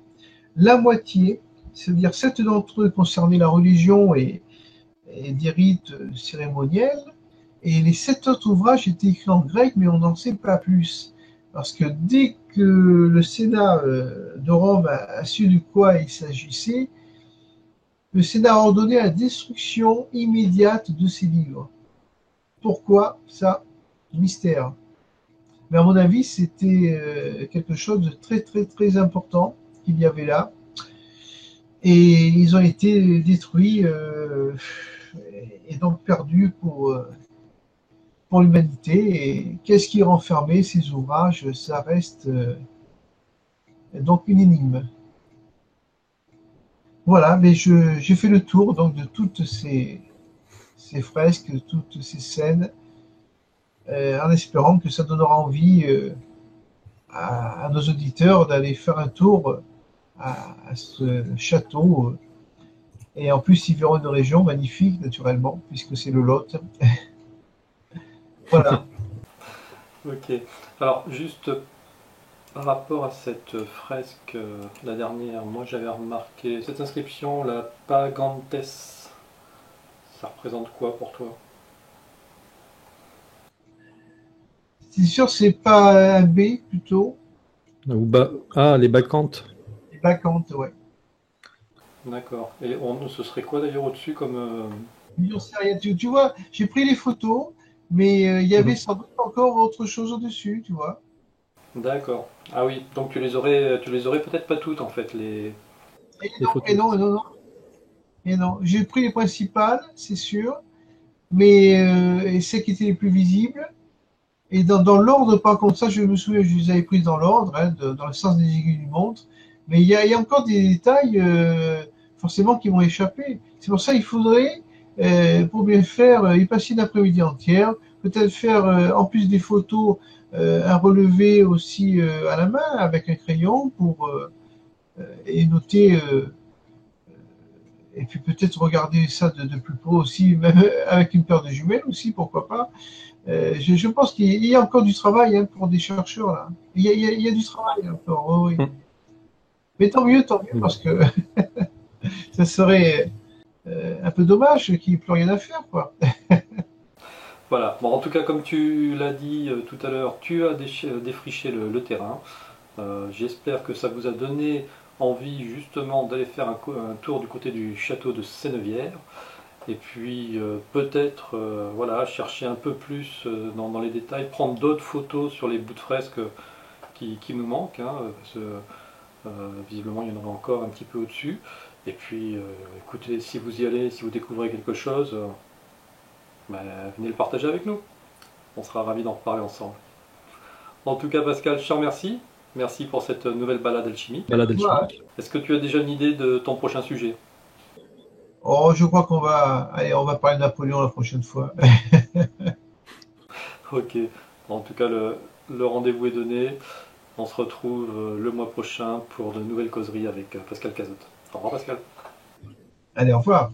La moitié, c'est-à-dire 7 d'entre eux concernaient la religion et des rites cérémoniels, et les 7 autres ouvrages étaient écrits en grec, mais on n'en sait pas plus. Parce que dès que le Sénat de Rome a su de quoi il s'agissait, le Sénat a ordonné la destruction immédiate de ces livres. Pourquoi ça? Mystère. Mais à mon avis, c'était quelque chose de très important qu'il y avait là. Et ils ont été détruits et donc perdus pour l'humanité. Et qu'est-ce qui renfermait ces ouvrages? Ça reste donc une énigme. Voilà, mais j'ai fait le tour donc de toutes ces fresques, de toutes ces scènes, en espérant que ça donnera envie à nos auditeurs d'aller faire un tour à ce château. Et en plus, ils verront une région magnifique, naturellement, puisque c'est le Lot. Voilà. Ok. Alors, juste par rapport à cette fresque, la dernière, moi j'avais remarqué cette inscription, la Pagantes. Ça représente quoi pour toi? C'est sûr, c'est pas un B, plutôt. Ah, les bacchantes. Les Bacchantes, ouais. D'accord. Et ce serait quoi d'ailleurs au-dessus comme... J'en sais rien. Tu vois, j'ai pris les photos, mais il y avait Mhm. sans doute encore autre chose au-dessus, tu vois. D'accord. Ah oui, donc tu les aurais peut-être pas toutes en fait, les... Et Les non, et photos. non, et non, non. Et non. J'ai pris les principales, c'est sûr, mais et celles qui étaient les plus visibles. Et dans l'ordre, par contre, ça, je me souviens, je les avais prises dans l'ordre, hein, dans le sens des aiguilles d'une montre. Mais il y a encore des détails, forcément, qui m'ont échappé. C'est pour ça qu'il faudrait, pour bien faire, y passer une après-midi entière. Peut-être faire, en plus des photos, un relevé aussi à la main avec un crayon et noter. Et puis peut-être regarder ça de plus près aussi, même avec une paire de jumelles aussi, pourquoi pas. Je pense qu'il y a encore du travail, hein, pour des chercheurs là. Il y a du travail encore, oui, oui. Mhm. Mais tant mieux, Bon. parce que ça serait un peu dommage qu'il n'y ait plus rien à faire, quoi. Voilà. Bon, en tout cas, comme tu l'as dit tout à l'heure, tu as défriché le terrain. J'espère que ça vous a donné envie justement d'aller faire un tour du côté du château de Sénevière. Et puis peut-être voilà, chercher un peu plus dans les détails, prendre d'autres photos sur les bouts de fresques qui nous manquent, hein, parce que visiblement il y en aura encore un petit peu au-dessus. Et puis écoutez, si vous y allez, si vous découvrez quelque chose, ben, venez le partager avec nous. On sera ravis d'en reparler ensemble. En tout cas Pascal, je te remercie. Merci pour cette nouvelle balade alchimique. Balade Voilà. alchimique. Est-ce que tu as déjà une idée de ton prochain sujet? Oh, je crois allez, on va parler de Napoléon la prochaine fois. Ok. En tout cas, le rendez-vous est donné. On se retrouve le mois prochain pour de nouvelles causeries avec Pascal Cazotte. Au revoir Pascal. Allez, au revoir.